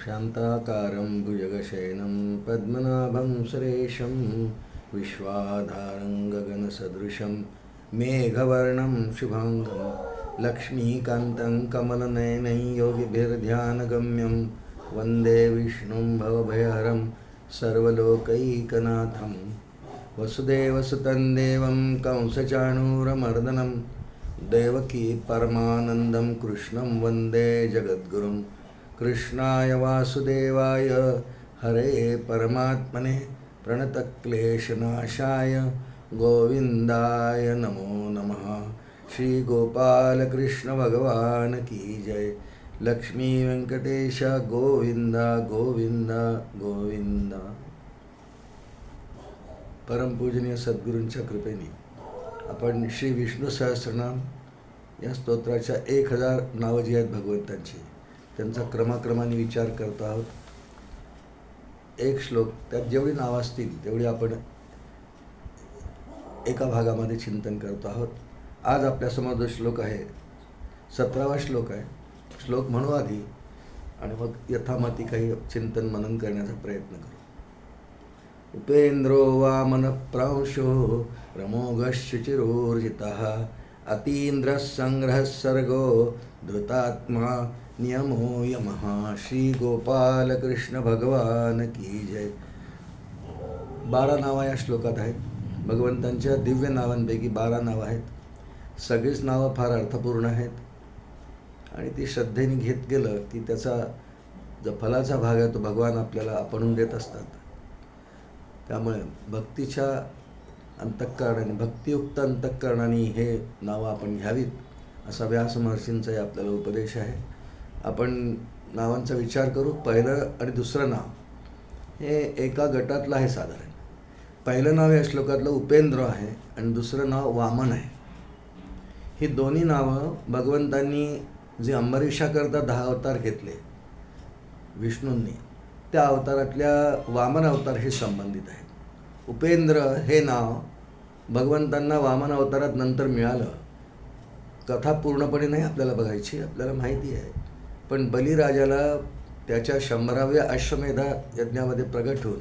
शान्ताकारं भुजगशयनं पद्मनाभं सुरेशं विश्वाधारं गगनसदृशं मेघवर्णं शुभाङ्गं लक्ष्मीकान्तं कमलनयनं योगिभिर्ध्यानगम्यं वन्दे विष्णुं भवभयहरं सर्वलोकैकनाथं वसुदेवसुतं देवं कंसचाणूरमर्दनं देवकी परमानन्दं कृष्णं वन्दे जगद्गुरुं कृष्णाय वासुदेवाय हरे परमात्मने प्रणतक्लेशनाशाय गोविंदाय नमो नमः। श्री गोपाल कृष्ण भगवान की जय। लक्ष्मी वेंकटेश गोविंदा गोविंदा गोविंदा। परमपूजनीय सद्गुरूंच्या कृपेने आपण श्री विष्णू सहस्रनाम या स्तोत्राच्या 1000 नावं जी आहेत भगवंतांची, त्यांचा क्रमाक्रमाने विचार करतो आहोत। एक श्लोक, त्यात जेवढी नावं असतील तेवढी आपण एका भागामध्ये चिंतन करतो आहोत। आज आपल्यासमोर जो श्लोक आहे 17वा श्लोक आहे। श्लोक म्हणू आधी आणि मग यथामती काही चिंतन मनन करण्याचा प्रयत्न करू। उपेंद्रो वामनप्रांशो रमोघश्चिरोर्जितः अतीन्द्रः संग्रहः सर्गो धृतात्मा नियमो यमः। श्री गोपाल कृष्ण भगवान की जय। 12 नावं या श्लोकात आहेत। भगवंतांच्या दिव्य नावांपैकी 12 नावं आहेत। सगळीच नावं फार अर्थपूर्ण आहेत आणि ती श्रद्धेने घेत गेलं की त्याचा जो फलाचा भाग आहे तो भगवान आपल्याला आपणून देत असतात। त्यामुळे भक्तीच्या अंतःकरणाने, भक्तियुक्त अंतःकरणाने हे नावं आपण घ्यावीत असा व्यास महर्षींचाही आपल्याला उपदेश आहे। आपण नावांचा विचार करू। पहिलं आणि दुसरं नाव हे एका गटातलं आहे साधारण। पहिलं नाव या श्लोकातलं उपेंद्र आहे आणि दुसरं नाव वामन आहे। ही दोन्ही नावं भगवंतांनी जे अंबरीषाकरता 10 अवतार घेतले विष्णूंनी, त्या अवतारातल्या वामन अवताराशी संबंधित आहे। उपेंद्र हे नाव भगवंतांना वामन अवतारात नंतर मिळालं। कथा पूर्णपणे नाही आपल्याला बघायची, आपल्याला माहिती आहे, पण बलिराजाला त्याच्या 100व्या अश्वमेधा यज्ञामध्ये प्रगट होऊन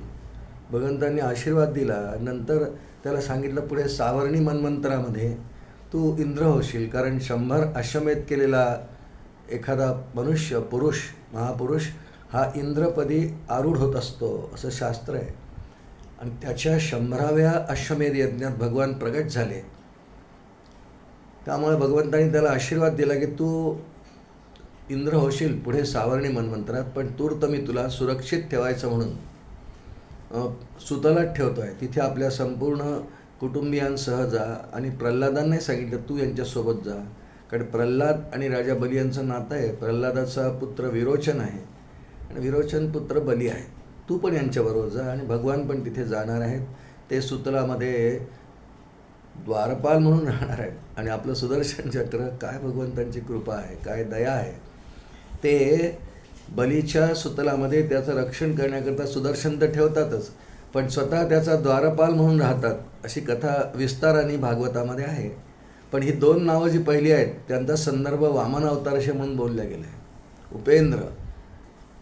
भगवंतांनी आशीर्वाद दिला। नंतर त्याला सांगितलं पुढे सावर्णी मन्वंतरामध्ये तू इंद्र होशील, कारण 100 अश्वमेध केलेला एखादा मनुष्य, पुरुष, महापुरुष हा इंद्रपदी आरूढ होत असतो असं शास्त्र आहे। आणि त्याच्या 100व्या अश्वमेध यज्ञात भगवान प्रगट झाले। त्यामुळे भगवंतांनी त्याला आशीर्वाद दिला की तू इंद्र होशील पुढे सावर्णी मन्वंतरात, पण तूर्त मी तुला सुरक्षित ठेवायचं म्हणून सुतलात ठेवतो आहे। तिथे आपल्या संपूर्ण कुटुंबियांसह जा आणि प्रल्हादांनाही सांगितलं तू यांच्यासोबत जा, कारण प्रल्हाद आणि राजा बली यांचं नातं आहे। प्रल्हादाचा पुत्र विरोचन आहे आणि विरोचन पुत्र बली आहे। तू पण यांच्याबरोबर जा आणि भगवान पण तिथे जाणार आहेत। ते सुतलामध्ये द्वारपाल म्हणून राहणार आहेत आणि आपलं सुदर्शन चक्र, काय भगवंतांची कृपा आहे, काय दया आहे। ते बलीच्या सुतलामध्ये त्याचं रक्षण करण्याकरता सुदर्शन तर ठेवतातच, पण स्वतः त्याचा द्वारपाल म्हणून राहतात, अशी कथा विस्ताराने भागवतामध्ये आहे। पण ही 2 नावं जी पहिली आहेत त्यांचा संदर्भ वामन अवताराशी म्हणून बोलल्या गेला आहे। उपेंद्र,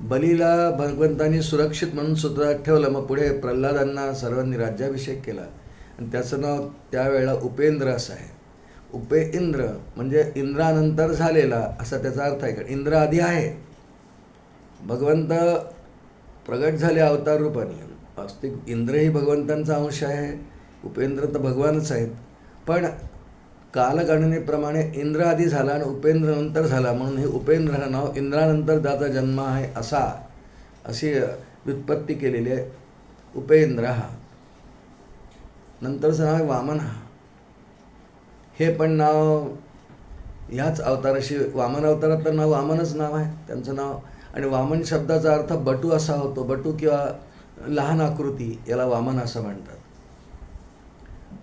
बलीला भगवंतांनी सुरक्षित म्हणून सुतलात ठेवलं, मग पुढे प्रल्हादांना सर्वांनी राज्याभिषेक केला आणि त्याचं नाव त्यावेळेला उपेंद्र असं आहे। उपेंद्र म्हणजे इंद्रानंतर झालेला असा त्याचा अर्थ आहे, कारण इंद्र आधी आहे। भगवंत प्रगट झाले अवतार रूपाने, वास्तविक इंद्रही भगवंतांचा अंश आहे, उपेंद्र तर भगवानच आहेत, पण कालगणनेप्रमाणे इंद्र आधी झाला आणि उपेंद्र नंतर झाला, म्हणून हे उपेंद्र हा नाव इंद्रानंतर त्याचा जन्म आहे अशी व्युत्पत्ती केलेली आहे। उपेंद्र हा नंतरचं नाव आहे वामन हा। हे पण नाव ह्याच अवताराशी, वामन अवतारातलं नाव वामनच नाव आहे त्यांचं नाव। आणि वामन शब्दाचा अर्थ बटू असा होतो, बटू किंवा लहान आकृती, याला वामन असं म्हणतात।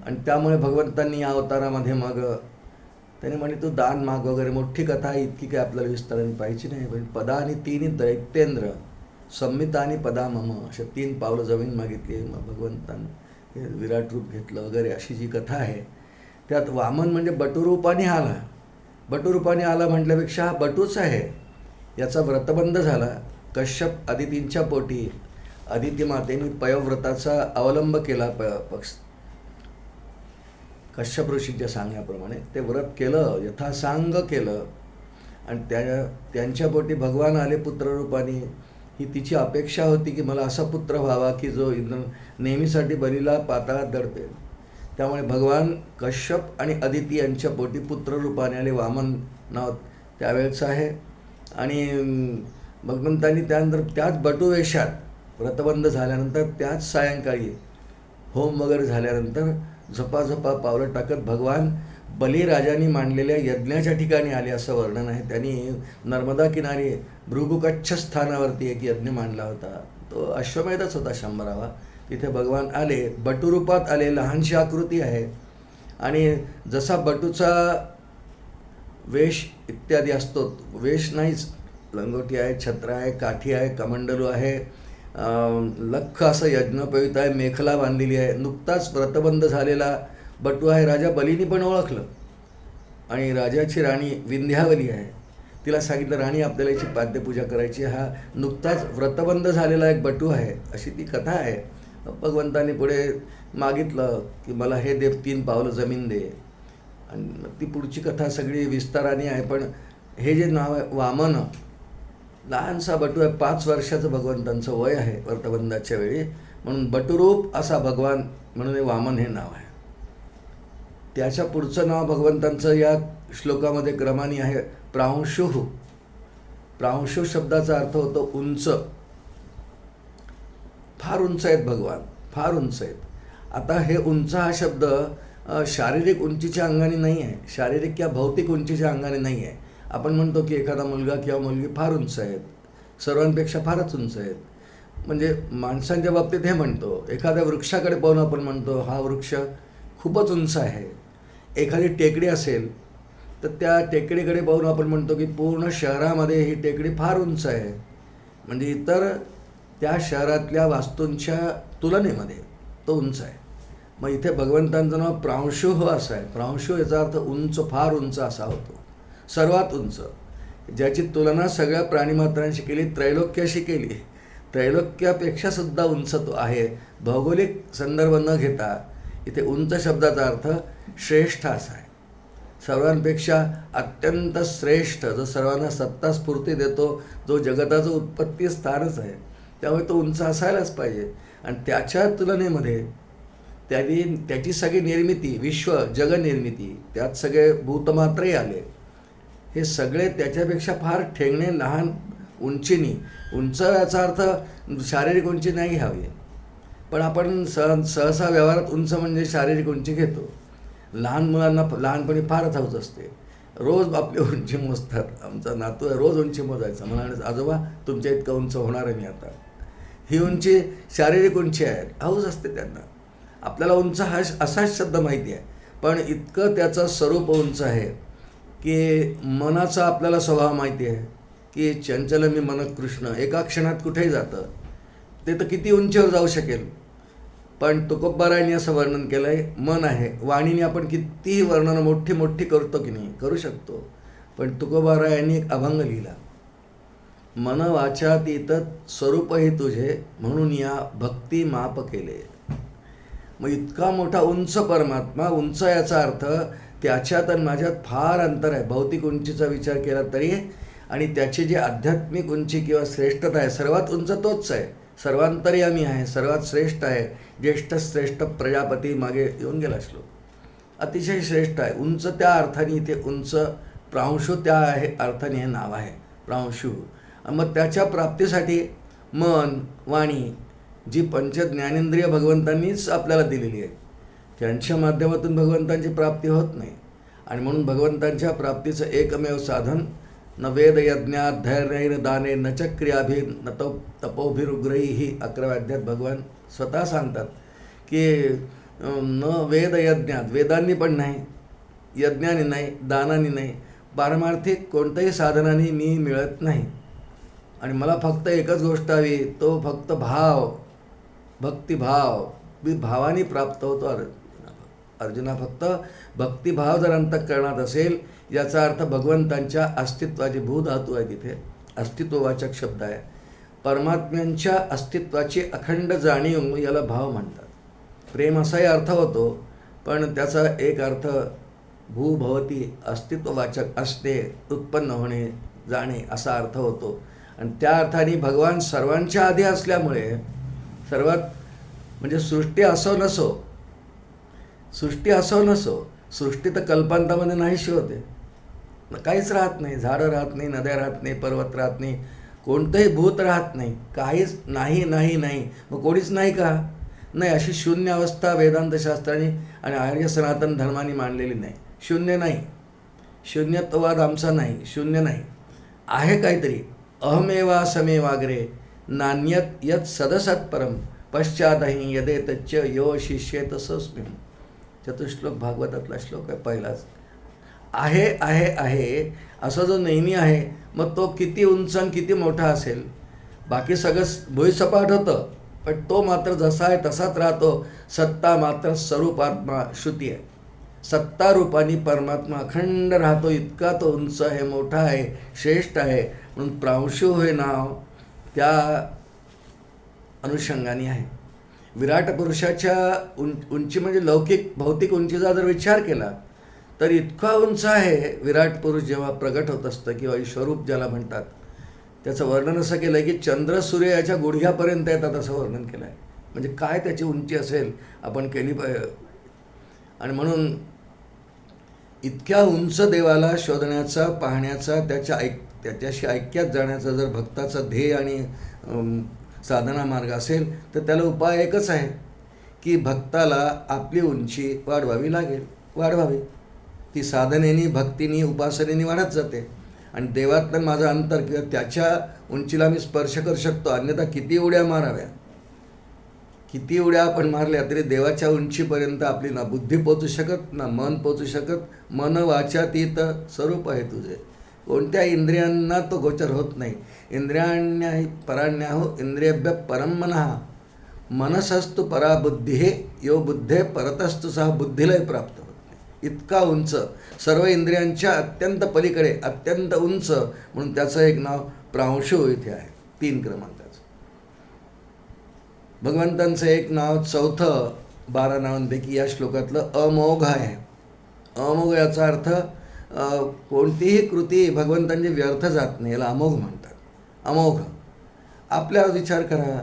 आणि त्यामुळे भगवंतांनी या अवतारामध्ये मग त्याने म्हणे तू दान माग वगैरे, मोठी कथा आहे, इतकी काय आपल्याला विस्ताराने पाहिजे नाही, पण पदा आणि 3 दैत्येंद्र संमिता आणि पदा मम अशा 3 पावलं जमीन मागितली, मग भगवंतांनी हे विराट रूप घेतलं वगैरे, अशी जी कथा आहे त्यात वामन म्हणजे बटूरूपाने आला म्हटल्यापेक्षा हा बटूच आहे, याचा व्रतबंध झाला कश्यप अदितींच्या पोटी अदिती मातेने पयोव्रताचा अवलंब केला. कश्यप ऋषींच्या सांगण्याप्रमाणे ते व्रत केलं, यथासांग केलं आणि त्यांच्या पोटी भगवान आले पुत्ररूपाने. ही तिची अपेक्षा होती की मला असा पुत्र व्हावा की जो नेहमीसाठी बलीला पाताळात दडपेल. त्यामुळे भगवान कश्यप आणि अदिती यांच्या पोटी पुत्ररूपाने आले. वामन नाव त्यावेळेचं आहे. आणि भगवंतांनी त्यानंतर त्याच बटुवेशात व्रतबंध झाल्यानंतर त्याच सायंकाळी होम वगैरे झाल्यानंतर झपाझपा पावलं टाकत भगवान बलिराजांनी मांडलेल्या यज्ञाच्या ठिकाणी आले असं वर्णन आहे. त्यांनी नर्मदा किनारी भृगुकच्छ स्थानावरती एक यज्ञ मांडला होता. तो अश्वमेधच होता 100वा. तिथे भगवान आले, बटुरूपात आले. लहानशी आकृती आहे आणि जसा बटूचा वेश इत्यादी असतो, वेश नाहीच, लंगोटी आहे, छत्र आहे, काठी आहे, कमंडलू आहे, लख असं यज्ञोपवीत आहे, मेखला बांधलेली आहे. नुकताच व्रतबंध झालेला बटू आहे. राजा बलीनी पण ओळखलं आणि राजाची राणी विंध्यावली आहे. तिला सांगितलं, राणी आपल्याला याची पाद्यपूजा करायची, हा नुकताच व्रतबंध झालेला एक बटू आहे, अशी ती कथा आहे. भगवंतांनी पुढे मागितलं की मला हे देव 3 पावलं जमीन दे आणि ती पुढची कथा सगळी विस्ताराने आहे. पण हे जे नाव आहे वामन, लहानसा बटू आहे, 5 वर्षाचं भगवंतांचं वय आहे व्रतबंधाच्या वेळी, म्हणून बटुरूप असा भगवान म्हणून वामन हे नाव आहे. त्याच्या पुढचं नाव भगवंतांचं या श्लोकामध्ये क्रमाने आहे प्रांशुः. प्रांशु शब्दाचा अर्थ होतो उंच. फार उंच आहेत भगवान, फार उंच आहेत. आता हे उंच हा शब्द शारीरिक उंचीच्या अंगाने नाही आहे, शारीरिक किंवा भौतिक उंचीच्या अंगाने नाही आहे. आपण म्हणतो की एखादा मुलगा किंवा मुलगी फार उंच आहेत, सर्वांपेक्षा फारच उंच आहेत. म्हणजे माणसांच्या बाबतीत हे म्हणतो. एखाद्या वृक्षाकडे पाहून आपण म्हणतो हा वृक्ष खूपच उंच आहे. एखादी टेकडी असेल तर त्या टेकडीकडे पाहून आपण म्हणतो की पूर्ण शहरामध्ये ही टेकडी फार उंच आहे. म्हणजे इतर त्या शहरातल्या वास्तूंच्या तुलनेमध्ये तो उंच आहे. मग इथे भगवंतांचं नाव प्रांशुः असं आहे. प्रांशु याचा अर्थ उंच, फार उंच असा होतो, सर्वात उंच, ज्याची तुलना सगळ्या प्राणीमात्रांशी केली, त्रैलोक्याशी केली, त्रैलोक्यापेक्षा सुद्धा उंच तो आहे. भौगोलिक संदर्भ न घेता इथे उंच शब्दाचा अर्थ श्रेष्ठ असा आहे. सर्वांपेक्षा अत्यंत श्रेष्ठ, जो सर्वांना सत्ता स्फूर्ती देतो, जो जगताचं उत्पत्ती स्थानच आहे, त्यामुळे तो उंच असायलाच पाहिजे. आणि त्याच्या तुलनेमध्ये त्याची सगळी निर्मिती, विश्व जगनिर्मिती, त्यात सगळे भूतमात्रही आले, हे सगळे त्याच्यापेक्षा फार ठेंगणे लहान उंचीनी. उंच याचा अर्थ शारीरिक उंची नाही हवी, पण आपण सहसा व्यवहारात उंच म्हणजे शारीरिक उंची घेतो. लहान मुलांना लहानपणी फारच हौस असते, रोज आपली उंची मोजतात. आमचा नातू आहे, रोज उंची मोजायचा. मला आजोबा तुमच्या इतकं उंच होणार आहे मी आता. ही उंची शारीरिक उंची आहे, हौस असते त्यांना. आपल्याला उंच हा असाच शब्द माहिती आहे, पण इतकं त्याचं स्वरूप उंच आहे की मनाचा आपल्याला स्वभाव माहिती आहे की चंचल मी मन कृष्ण, एका क्षणात कुठेही जातं. ते तर किती उंचीवर जाऊ शकेल. पण तुकोबारायांनी असं वर्णन केलं आहे, मन आहे, वाणीने आपण कितीही वर्णनं मोठी मोठी करतो की नाही, करू शकतो. पण तुकोबारायांनी एक अभंग लिहिला, मन वाचातीत स्वरूपही तुझे, म्हणून या भक्ती माप केले. मग इतका मोठा उंच परमात्मा, उंच याचा अर्थ त्याच्यात आणि माझ्यात फार अंतर आहे. भौतिक उंचीचा विचार केला तरी, आणि त्याची जी आध्यात्मिक उंची किंवा श्रेष्ठता आहे, सर्वात उंच तोच आहे, सर्वांतर्यामी आहे, सर्वात श्रेष्ठ आहे. ज्येष्ठ श्रेष्ठ प्रजापती मागे येऊन गेला श्लोक, अतिशय श्रेष्ठ आहे. उंच त्या अर्थाने इथे उंच, प्रांशु त्या आहे अर्थाने हे नाव आहे प्रांशु. मग त्याच्या प्राप्तीसाठी मन, वाणी, जी पंच ज्ञानेंद्रिय भगवंतांनीच आपल्याला दिलेली आहे, त्यांच्या माध्यमातून भगवंतांची प्राप्ती होत नाही. आणि म्हणून भगवंतांच्या प्राप्तीचं एकमेव साधन न वेद यज्ञाध्ययनैर दाने न च क्रियाभि न तपोभिरुग्रही. 11व्या अध्यायात भगवान स्वतः सांगतात की न वेद यज्ञात, वेदांनी पण नाही, यज्ञाने नाही, दानाने नाही, पारमार्थिक कोणत्याही साधनाने मी मिळत नाही. आणि मला फक्त एकच गोष्ट हवी, तो फक्त भाव, भक्तिभाव. मी भावाने प्राप्त होतो. अर्जुना फक्त भक्तिभाव जर अंतःकरणात असेल, याचा अर्थ भगवंतांच्या अस्तित्वाची भूधातू आहे, तिथे अस्तित्ववाचक शब्द आहे. परमात्म्यांच्या अस्तित्वाची अखंड जाणीव याला भाव म्हणतात. प्रेम असाही अर्थ होतो, पण त्याचा एक अर्थ भूभवती अस्तित्ववाचक असते, उत्पन्न होणे, जाणे असा अर्थ होतो. आणि त्या अर्थाने भगवान सर्वांच्या आधी असल्यामुळे सर्वात म्हणजे सृष्टी असो नसो सृष्टी तर कल्पांतामध्ये नाहीशी होते, काहीच राहत नाही. झाडं राहत नाही, नद्या राहत नाही, पर्वत राहत नाही, कोणतंही भूत राहत नाही, काहीच नाही. मग कोणीच नाही का? नाही, अशी शून्य अवस्था वेदांतशास्त्राने आणि आर्य सनातन धर्माने मांडलेली नाही. शून्य नाही, शून्यत्ववाद आमचा नाही. शून्य नाही, आहे काहीतरी. अहमेवासमेवाग्रे नान्यत यत् सदसत् परम पश्चादहि यदेतच्च यो शिष्येत सस्मिं. चतुश्लोक भागवतातला श्लोक आहे पहिलाच. आहे असं जो नेहमी आहे, मग तो किती उंच आणि किती मोठा असेल, बाकी सगळं भुईसपाट होतं, पण तो मात्र जसा आहे तसाच राहतो. सत्ता मात्र स्वरूपात्मा श्रुती आहे. सत्ता रूपाने परमात्मा अखंड राहतो. इतका तो उंच आहे, मोठा आहे, श्रेष्ठ आहे. म्हणून प्रांशु हे नाव त्या अनुषंगाने आहे. विराट पुरुषाच्या उंची म्हणजे लौकिक भौतिक उंचीचा जर विचार केला तर इतका उंच आहे विराट पुरुष जेव्हा प्रगट होत असतं, किंवा ईश्वरूप ज्याला म्हणतात, त्याचं वर्णन असं केलं आहे की चंद्र सूर्य याच्या गुडघ्यापर्यंत येतात असं वर्णन केलं आहे. म्हणजे काय त्याची उंची असेल आपण केली पाहिजे. आणि म्हणून इतक्या उंच देवाला शोधण्याचा, पाहण्याचा, त्याच्याशी ऐक्यात जाण्याचा जर भक्ताचा ध्येय आणि साधना मार्ग असेल तर त्याला उपाय एकच आहे की भक्ताला आपली उंची वाढवावी. ती साधनेनी, भक्तीनी, उपासनेनी वाढत जाते. आणि देवातलं माझं अंतर किंवा त्याच्या उंचीला मी स्पर्श करू शकतो. अन्यथा किती उड्या आपण मारल्या तरी देवाच्या उंचीपर्यंत आपली ना बुद्धी पोचू शकत, ना मन पोचू शकत. मन वाचा तीत स्वरूप आहे तुझे. कोणत्या इंद्रियांना तो गोचर होत नाही. इंद्रियाण्या पराण्याहो इंद्रियभ्य परम मनः मनसस्तु परा बुद्धी यो बुद्धे परतस्तु सहा बुद्धीलाही प्राप्त होत नाही. इतका उंच, सर्व इंद्रियांच्या अत्यंत पलीकडे, अत्यंत उंच. म्हणून त्याचं एक नाव प्रांशु इथे आहे, 3 क्रमांकाचं. भगवंतांचं एक नाव चौथं 12 नावांपैकी या श्लोकातलं अमोघ आहे. अमोघ याचा अर्थ कोणतीही कृती भगवंतांची व्यर्थ जात नाही, याला अमोघ म्हणतात. अमोघ. आपला विचार करा,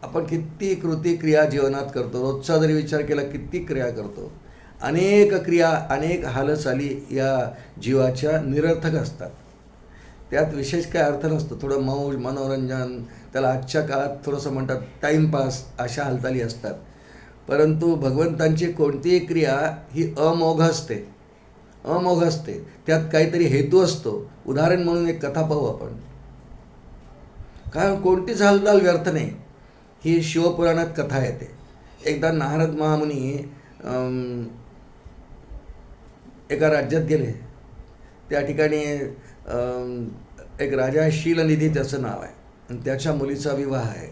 आपण किती क्रिया जीवनात करतो. रोजचा जरी विचार केला किती क्रिया करतो. अनेक क्रिया, अनेक हालचाली या जीवाच्या निरर्थक असतात. त्यात विशेष काय अर्थ नसतो. थोडं मौज, मनोरंजन, त्याला आजच्या काळात थोडंसं म्हणतात टाईमपास, अशा हालचाली असतात. परंतु भगवंतांची कोणतीही क्रिया ही अमोघ असते. त्यात काहीतरी हेतू असतो. उदाहरण म्हणून एक कथा पाहू आपण. कारण कोणतीच हालचाल व्यर्थ नाही. ही शिवपुराणात कथा येते. एकदा नारद महामुनी एका राज्यात गेले. त्या ठिकाणी एक राजा आहे, शीलनिधी त्याचं नाव आहे, आणि त्याच्या मुलीचा विवाह आहे.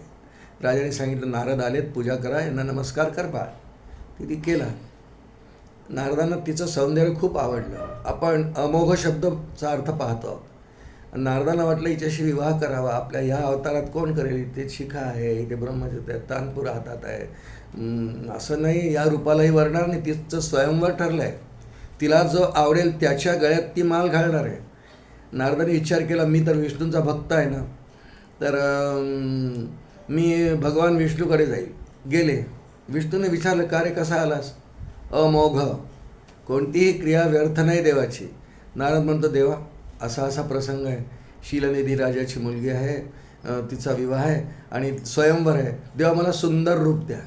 राजाने सांगितलं, नारद आलेत, पूजा करा, यांना नमस्कार कर बा. तिने केला. नारदांना तिचं सौंदर्य खूप आवडलं. आपण अमोघ शब्दाचा अर्थ पाहतो. नारदांना वाटलं हिच्याशी विवाह करावा. आपल्या ह्या अवतारात कोण करेल? इथे शिखा आहे, इथे ब्रह्मचित आहे, तानपूर हातात आहे, असं नाही, या रूपालाही वरणार नाही. तिचं स्वयंवर ठरलं आहे. तिला जो आवडेल त्याच्या गळ्यात ती माल घालणार आहे. नारदाने विचार केला, मी तर विष्णूंचा भक्त आहे ना, तर मी भगवान विष्णूकडे जाईल. गेले. विष्णूने विचारलं, का रे कसा आलास? अमोघ, कोणतीही क्रिया व्यर्थ नाही देवाची. नारद म्हणतो, देवा असा प्रसंग आहे, शीलनिधी राजाची मुलगी आहे, तिचा विवाह आहे आणि स्वयंवर आहे. देवा मला सुंदर रूप द्या.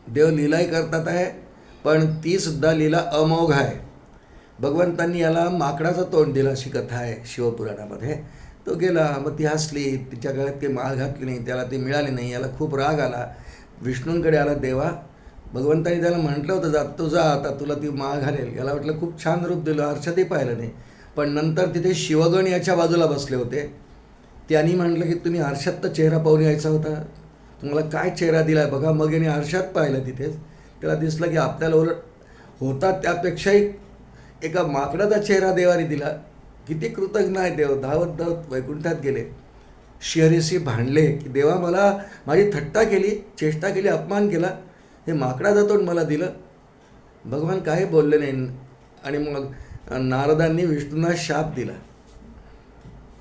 देव लीलाही करतात आहे, पण ती सुद्धा लीला अमोघ आहे. भगवंतांनी याला माकडाचं तोंड दिलं, अशी कथा आहे शिवपुराणामध्ये. तो गेला, मग ती हसली, तिच्या गळ्यात काही माळ घातली नाही, त्याला ती मिळाली नाही. याला खूप राग आला. विष्णूंकडे आला. देवा, भगवंतांनी त्याला म्हटलं होतं, तू जा, आता तुला ती माळ घालेल. याला वाटलं खूप छान रूप दिलं, अर्षदही पाहिलं नाही. पण नंतर तिथे शिवगण याच्या बाजूला बसले होते. त्यांनी म्हटलं की तुम्ही अर्षात तर चेहरा पाहून यायचा होता, तुम्हाला काय चेहरा दिला आहे बघा. मग याने अर्षात पाहिलं. तिथेच त्याला दिसलं की आपल्याला उलट होता त्यापेक्षाही एका माकडाचा चेहरा देवाने दिला. किती कृतज्ञ आहे देव. धावत वैकुंठात गेले. श्रीहरीशी भांडले की देवा मला माझी थट्टा केली, चेष्टा केली, अपमान केला, हे माकडाचं तोंड मला दिलं. भगवान काही बोलले नाही. आणि मग नारदांनी विष्णूंना शाप दिला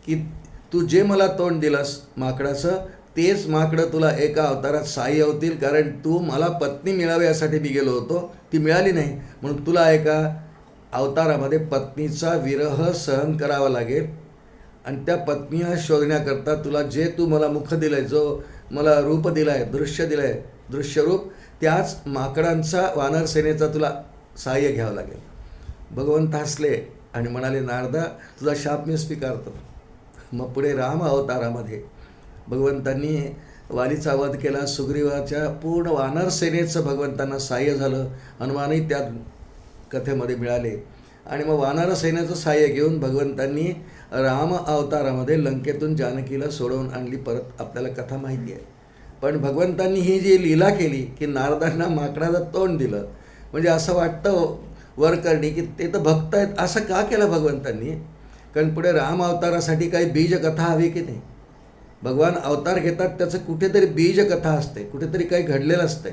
की तू जे मला तोंड दिलंस माकडाचं, तेच माकडं तुला एका अवतारात साह्य होतील, कारण तू मला पत्नी मिळावी यासाठी मी गेलो होतो, ती मिळाली नाही, म्हणून तुला एका अवतारामध्ये पत्नीचा विरह सहन करावा लागेल. आणि त्या पत्नीला शोधण्याकरता तुला जे तू मला मुख दिलं आहे, जो मला रूप दिलं आहे, दृश्य दिलं आहे, दृश्यरूप, त्याच माकडांचा वानरसेनेचा तुला सहाय्य घ्यावं लागेल. भगवंत हसले आणि म्हणाले, नारदा तुझा शाप मी स्वीकारतो. मग पुढे राम अवतारामध्ये भगवंतांनी वालीचा वध केला. सुग्रीवाच्या पूर्ण वानरसेनेचं भगवंतांना सहाय्य झालं. हनुमानही त्या कथेमध्ये मिळाले. आणि मग वानरसेनेचं सहाय्य घेऊन भगवंतांनी राम अवतारामध्ये लंकेतून जानकीला सोडवून आणली. परत आपल्याला कथा माहिती आहे. पण भगवंतांनी ही जी लीला केली की नारदांना माकडाचं तोंड दिलं, म्हणजे असं वाटतं वरकरणी की ते तर भक्त आहेत. असं का केलं भगवंतांनी? कारण पुढे राम अवतारासाठी काही बीजकथा हवी की नाही. भगवान अवतार घेतात त्याचं कुठेतरी बीजकथा असते, कुठेतरी काही घडलेलं असते.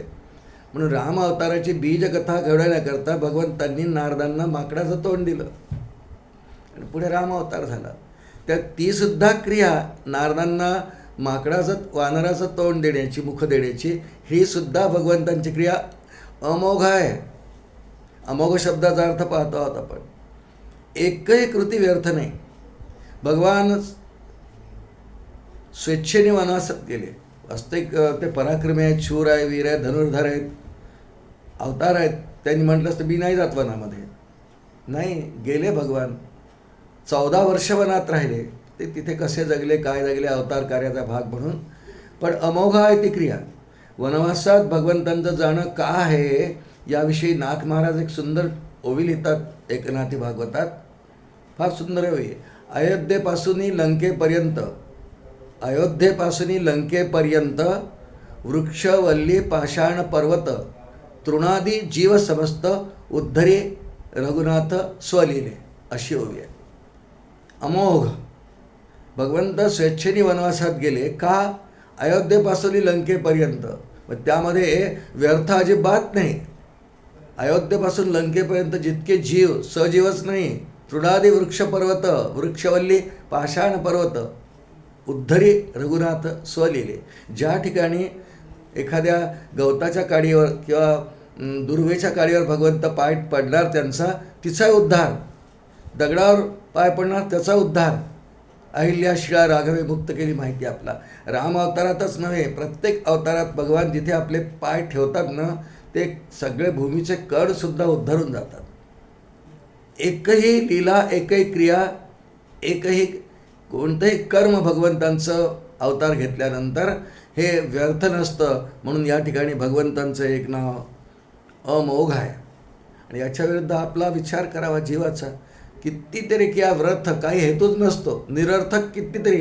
म्हणून राम अवताराची बीजकथा घडवण्याकरता भगवंतांनी नारदांना माकडाचं तोंड दिलं आणि पुढे राम अवतार झाला. त्यात तीसुद्धा क्रिया, नारदांना माकडाचं वानराचं तोंड देण्याची, मुख देण्याची, ही सुद्धा भगवंतांची क्रिया अमोघ आहे. अमोघ शब्दाचा अर्थ पाहतो आहोत आपण. एकही कृती व्यर्थ नाही. भगवान स्वेच्छेने वनवासात गेले. वास्तविक ते पराक्रमी आहेत, शूर आहे, वीर आहेत, धनुर्धर आहेत, अवतार आहेत. त्यांनी म्हटलं असतं मी नाही जात वनामध्ये. नाही, गेले भगवान. 14 वर्ष वनात राहिले. ते तिथे कसे जगले, काय जगले, अवतार कार्याचा भाग म्हणून. पण अमोघ आहे ती क्रिया. वनवासात भगवंतांचं जाणं का आहे याविषयी नाथ महाराज एक सुंदर ओवी लिहितात एकनाथी भागवतात. फार सुंदर ओवी. अयोध्येपासून लंकेपर्यंत वृक्षवल्ली पाषाण पर्वत तृणादी जीव समस्त उद्धरे रघुनाथ स्वलिले, अशी ओवी आहे. अमोघ. भगवंत स्वेच्छेने वनवासात गेले का? अयोध्येपासून लंकेपर्यंत. मग त्यामध्ये व्यर्थ अजिबात नाही. अयोध्येपासून लंकेपर्यंत जितके जीव, सजीवच नाही, तृणादी वृक्षपर्वत, वृक्षवल्ली पाषाण पर्वत, उद्धरी रघुनाथ स्वलिले. ज्या ठिकाणी एखाद्या गवताच्या काडीवर किंवा दुर्वेच्या काडीवर भगवंत पाय पडणार त्यांचा, तिचा उद्धार, दगडावर पाय पडणार त्याचा उद्धार, अहिल्या शिळा राघवे मुक्त केली माहिती आपला. राम अवतारातच नव्हे, प्रत्येक अवतारात भगवान जिथे आपले पाय ठेवतात ना, ते सगळे भूमीचे कडसुद्धा उद्धारून जातात. एकही लीला, एकही क्रिया, एकही कोणतंही कर्म भगवंतांचं अवतार घेतल्यानंतर हे व्यर्थ नसतं. म्हणून या ठिकाणी भगवंतांचं एक नाव अमोघ आहे. आणि याच्या विरुद्ध आपला विचार करावा जीवाचा. कितीतरी किंवा व्रत, काही हेतूच नसतो, निरर्थक. कितीतरी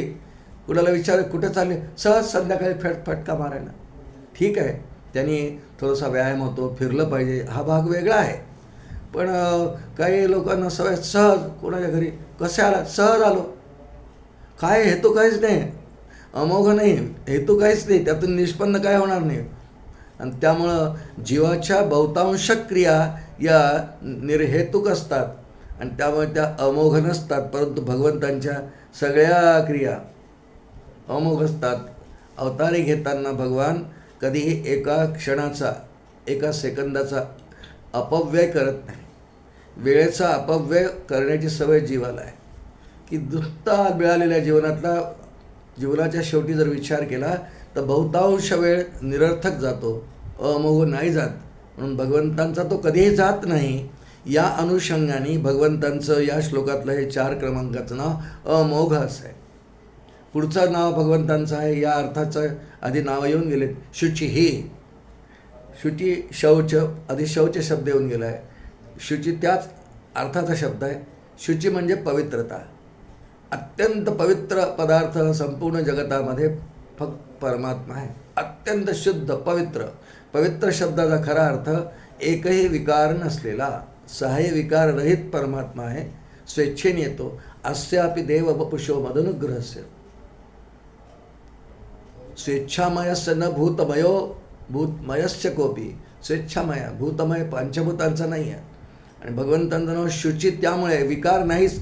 कुणाला विचार कुठे चालले, सहज संध्याकाळी फटका मारायला. ठीक आहे, त्यांनी थोडासा व्यायाम होतो, फिरलं पाहिजे, हा भाग वेगळा आहे. पण काही लोकांना सवय, सहज कोणाच्या घरी कसे आला, सहज आलो, काय हेतू काहीच नाही, अमोघ नाही, हेतू काहीच नाही, त्यातून निष्पन्न काय होणार नाही. आणि त्यामुळं जीवाच्या बहुतांश क्रिया या निर्हेतुक असतात आणि त्यामुळे त्या अमोघ नसतात. परंतु भगवंतांच्या सगळ्या क्रिया अमोघ असतात. अवतारी घेताना भगवान कधीही एका क्षणाचा, एका सेकंदाचा अपव्यय करत नाही. वेळेचा अपव्यय करण्याची सवय जीवाला आहे की नुसता मिळालेल्या जीवनाच्या शेवटी जर विचार केला तर बहुतांश वेळ निरर्थक जातो, अमोघ नाही जात. म्हणून भगवंतांचा तो कधीही जात नाही. या अनुषंगाने भगवंतांचं या श्लोकातलं हे 4 क्रमांकाचं नाव अमोघ असं आहे. पुढचं नाव भगवंतांचं आहे, या अर्थाचं आधी नावं येऊन गेलेत. शुची ही, शुची शौच, आधी शौच शब्द येऊन गेला आहे. शुची त्याच अर्थाचा शब्द आहे. शुची म्हणजे पवित्रता. अत्यंत पवित्र पदार्थ संपूर्ण जगतामध्ये फक्त परमात्मा आहे. अत्यंत शुद्ध, पवित्र. पवित्र शब्दाचा खरा अर्थ एकही विकार नसलेला, सहाही विकार रहित परमात्मा आहे. स्वेच्छेने येतो. अस्यापि देव वपुषो मदनुग्रहस्य. स्वेच्छामयस्य न भूतमयो भूतमयस्य कोपी. स्वेच्छामय, भूतमय पंचभूतांचा नाही आहे. आणि भगवंतांचं नाव शुची, त्यामुळे विकार नाहीच.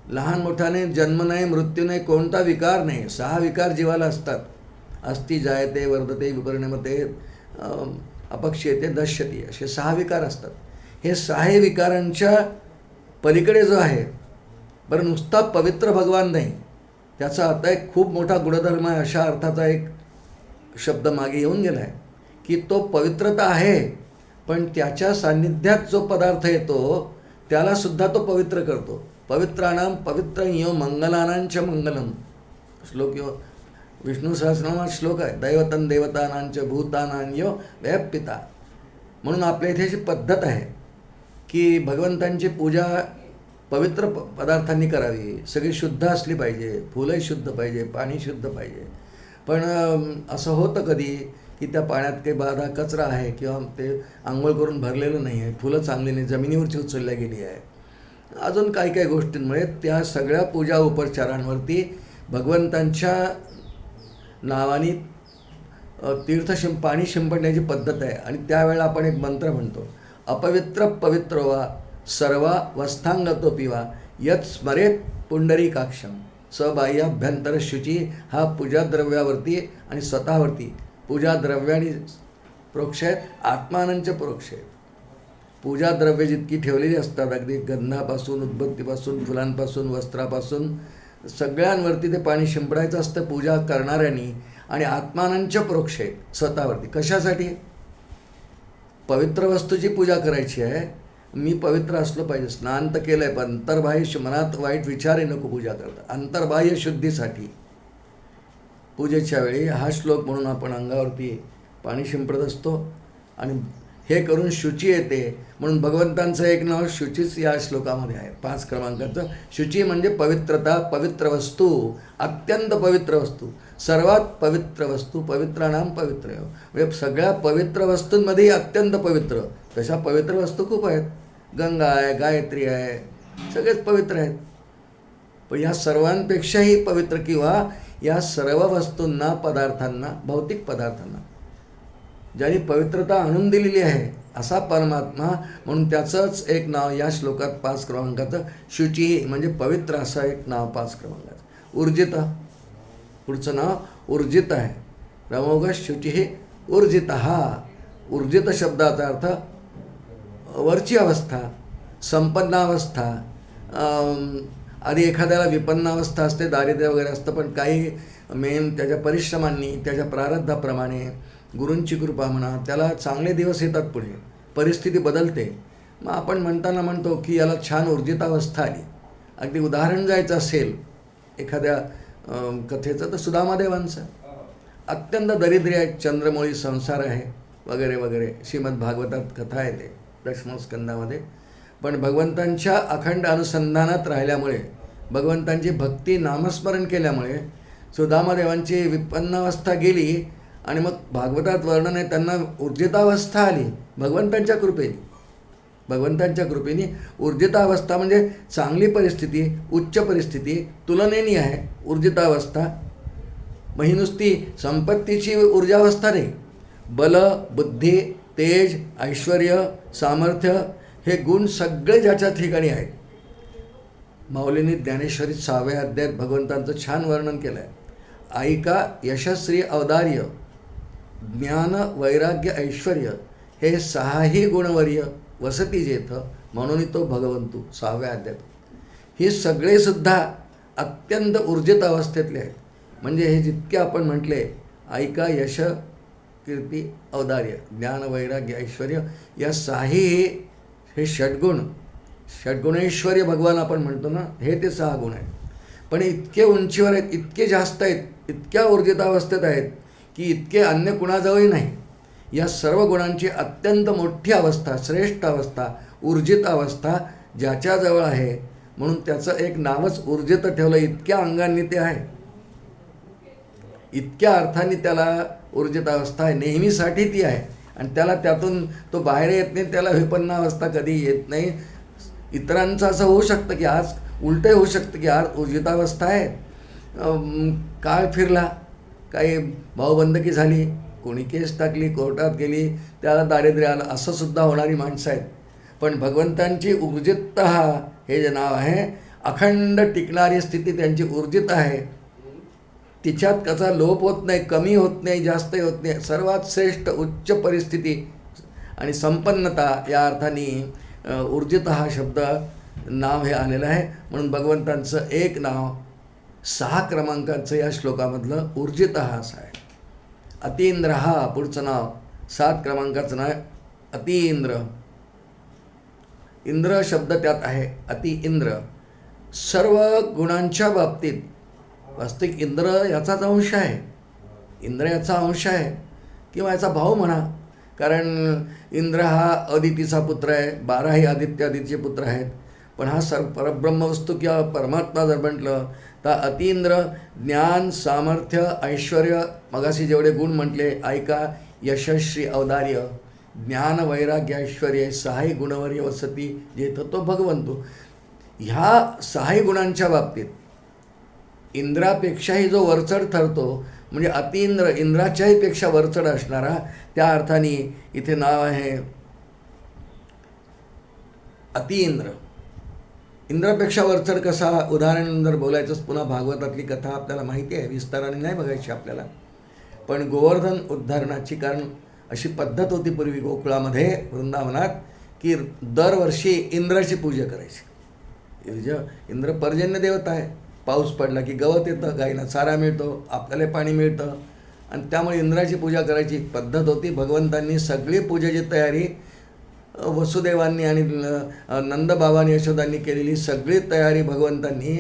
लहान मोठाने जन्म नाही, मृत्यू नाही, कोणता विकार नाही. 6 विकार जीवाला असतात. अस्ति जायते वर्धते विपरिणमते अपक्ष्यते दश्यते, असे 6 विकार असतात. हे 6 विकारांच्या पलीकडे जो आहे, बरं नुसता पवित्र भगवान नाही, त्याचा आता एक खूप मोठा गुणधर्म आहे, अशा अर्थाचा एक शब्द मागे येऊन गेला आहे की तो पवित्रता आहे, पण त्याच्या सान्निध्यात जो पदार्थ येतो त्यालासुद्धा तो पवित्र करतो. पवित्राणाम पवित्रयो मंगलानांच मंगलम, श्लोक यो विष्णू सहस्रनामात श्लोक आहे. दैवतन देवतानांच भूतानांयो व्यापिता. म्हणून आपल्या इथे अशी पद्धत आहे की भगवंतांची पूजा पवित्र पदार्थांनी करावी. सगळी शुद्ध असली पाहिजे, फुलंही शुद्ध पाहिजे, पाणी शुद्ध पाहिजे. पण असं होतं कधी की त्या पाण्यात काही बाधा कचरा आहे किंवा ते आंघोळ करून भरलेलं नाही आहे, फुलं चांगली नाही, जमिनीवरची उचलल्या गेली आहे, अजून काही काही गोष्टींमुळे त्या सगळ्या पूजा उपचारांवरती भगवंतांच्या नावाने पाणी शिंपडण्याची पद्धत आहे. आणि त्यावेळेला आपण एक मंत्र म्हणतो, अपवित्र पवित्र वा सर्वा वस्थांगतो पिवा यत स्मरेत पुंडरीकाक्षम. सबाह्याभ्यंतर शुची हा पूजाद्रव्यावरती आणि स्वतःवरती पूजाद्रव्याने प्रोक्ष आहेत, आत्मानंच प्रोक्ष आहेत. पूजाद्रव्ये जितकी ठेवलेली असतात, अगदी गंधापासून, उद्बत्तीपासून, फुलांपासून, वस्त्रापासून, सगळ्यांवरती ते पाणी शिंपडायचं असतं पूजा करणाऱ्यांनी. आणि आत्मानंच प्रोक्ष आहेत स्वतःवरती. कशासाठी? पवित्र वस्तूची पूजा करायची आहे. मी पवित्र असलो पाहिजे, स्नान तर केलं आहे, पण अंतर्बाह्य मनात वाईट विचारही नको पूजा करता. अंतर्बाह्य शुद्धीसाठी पूजेच्या वेळी हा श्लोक म्हणून आपण अंगावरती पाणी शिंपडत असतो. आणि हे करून शुची येते. म्हणून भगवंतांचं एक नाव शुचीच या श्लोकामध्ये आहे, 5 क्रमांकाचं. शुची म्हणजे पवित्रता, पवित्र वस्तू, अत्यंत पवित्र वस्तू, सर्वात पवित्र वस्तू, पवित्राणाम पवित्र. म्हणजे सगळ्या पवित्र वस्तूंमध्येही अत्यंत पवित्र. तशा पवित्र वस्तू खूप आहेत, गंगा आहे, गायत्री आहे, सगळेच पवित्र आहेत. पण या सर्वांपेक्षाही पवित्र किंवा या सर्व वस्तूंना, पदार्थांना, भौतिक पदार्थांना ज्यांनी पवित्रता आणून दिलेली आहे असा परमात्मा, म्हणून त्याचंच एक नाव या श्लोकात 5 क्रमांकाचं शुची म्हणजे पवित्र असं एक नाव 5 क्रमांकाचं. ऊर्जित, पुढचं नाव ऊर्जित आहे. रमोघ शुची हे ऊर्जित. हा ऊर्जित शब्दाचा अर्थ वरची अवस्था, संपन्नावस्था. आधी एखाद्याला विपन्नावस्था असते, दारिद्र्य वगैरे असतं, पण काही मेन त्याच्या परिश्रमांनी, त्याच्या प्रारब्धाप्रमाणे, गुरूंची कृपा म्हणा, त्याला चांगले दिवस येतात, पुढे परिस्थिती बदलते. मग आपण म्हणतो की याला छान ऊर्जितावस्था आली. अगदी उदाहरण जायचं असेल एखाद्या कथेचं तर सुदामादेवांचं. अत्यंत दरिद्री आहे, चंद्रमौळी संसार आहे वगैरे वगैरे. श्रीमद भागवतात कथा आहे ते 10th स्कंदामध्ये. पण भगवंतांच्या अखंड अनुसंधानात राहिल्यामुळे, भगवंतांची भक्ती नामस्मरण केल्यामुळे सुदामादेवांची विपन्नावस्था गेली. आणि मग भागवतात वर्णन आहे, त्यांना ऊर्जितावस्था आली भगवंतांच्या कृपेने. भगवंतांच्या कृपेने ऊर्जितावस्था म्हणजे चांगली परिस्थिती, उच्च परिस्थिती, तुलनेनी आहे ऊर्जितावस्था. मग ही नुसती संपत्तीची ऊर्जावस्था नाही. बल, बुद्धी, तेज, ऐश्वर, सामर्थ्य हे गुण सगळे ज्याच्या ठिकाणी आहेत. माऊलींनी ज्ञानेश्वरीत 6व्या अध्यायात भगवंतांचं छान वर्णन केलं आहे. ऐका यशस्वी औदार्य, ज्ञान, वैराग्य, ऐश्वर हे 6ही गुणवर्य वसती जेथ, म्हणून तो भगवंतू 6व्या अध्यायात. ही सगळेसुद्धा अत्यंत ऊर्जित अवस्थेतले आहेत. म्हणजे हे जितके आपण म्हटले, ऐका, यश, कीर्ती, औदार्य, ज्ञान, वैराग्य, ऐश्वर, या 6ही हे षड्गुण, षड्गुणेश्वरी भगवान आपण म्हणतो ना, हे ते 6 गुण आहेत. पण इतके उंचीवर आहेत, इतके जास्त आहेत, इतक्या ऊर्जितावस्थेत आहेत की इतके अन्य कुणाजवळही नाही. या सर्व गुणांची अत्यंत मोठी अवस्था, श्रेष्ठ अवस्था, ऊर्जित अवस्था ज्याच्याजवळ आहे, म्हणून त्याचं एक नावच ऊर्जित ठेवलं. इतक्या अंगांनी ते आहे, इतक्या अर्थांनी त्याला ऊर्जित अवस्था आहे, नेहमीसाठी ती आहे. आणि त्याला त्यातून तो बाहेर येत नाही, त्याला विपन्नावस्था कधी येत नाही. इतरांचं असं होऊ शकतं की आज उलटं होऊ शकतं की आज ऊर्जितावस्था आहे, काळ फिरला, काही भाऊबंदकी झाली, कोणी केस टाकली, कोर्टात गेली, त्याला दारिद्र्य आलं, असं सुद्धा होणारी माणसं आहेत. पण भगवंतांची ऊर्जितता हे जे नाव आहे, अखंड टिकणारी स्थिती त्यांची ऊर्जित आहे. तिच्यात त्याचा लोप होत नाही, कमी होत नाही, जास्तही होत नाही. सर्वात श्रेष्ठ उच्च परिस्थिती आणि संपन्नता या अर्थाने ऊर्जित हा शब्द नाव हे आलेलं आहे. म्हणून भगवंतांचं एक नाव 6 क्रमांकाचं या श्लोकामधलं ऊर्जित हा असं आहे. अतींद्र हा पुढचं नाव 7 क्रमांकाचं नाव अतींद्र. इंद्र शब्द त्यात आहे, अति इंद्र. सर्व गुणांच्या बाबतीत वास्तविक इंद्र याचाच अंश आहे, इंद्र याचा अंश आहे किंवा याचा भाऊ म्हणा. कारण इंद्र हा अदितीचा पुत्र आहे, 12ही आदित्य आदितीचे पुत्र आहेत. पण हा परब्रह्मवस्तू किंवा परमात्मा जर म्हटलं तर अतींद्र ज्ञान, सामर्थ्य, ऐश्वर्य, मगाशी जेवढे गुण म्हटले ऐका, यशस्वी, औदार्य, ज्ञान, वैराग्य, ऐश्वर्य, 6ही गुणवर्य वसती जेथं तो भगवंतो. ह्या 6ही गुणांच्या बाबतीत इंद्रापेक्षाही जो वरचढ ठरतो, म्हणजे अतींद्र इंद्राच्याही पेक्षा वरचढ असणारा, त्या अर्थाने इथे नाव आहे अतींद्र. इंद्रापेक्षा वरचढ कसा, उदाहरण जर बोलायचंच, पुन्हा भागवतातली कथा आपल्याला माहिती आहे, विस्ताराने नाही बघायची आपल्याला. पण गोवर्धन उद्धारणाची, कारण अशी पद्धत होती पूर्वी गोकुळामध्ये, वृंदावनात, की दरवर्षी इंद्राची पूजा करायची. इंद्र पर्जन्य देवता आहे. पाऊस पडला की गवत येतं, गाईला चारा मिळतो, आपल्याला पाणी मिळतं, आणि त्यामुळे इंद्राची पूजा करायची पद्धत होती. भगवंतांनी सगळी पूजेची तयारी, वसुदेवांनी आणि नंदबाबांनी, यशोदांनी केलेली सगळी तयारी भगवंतांनी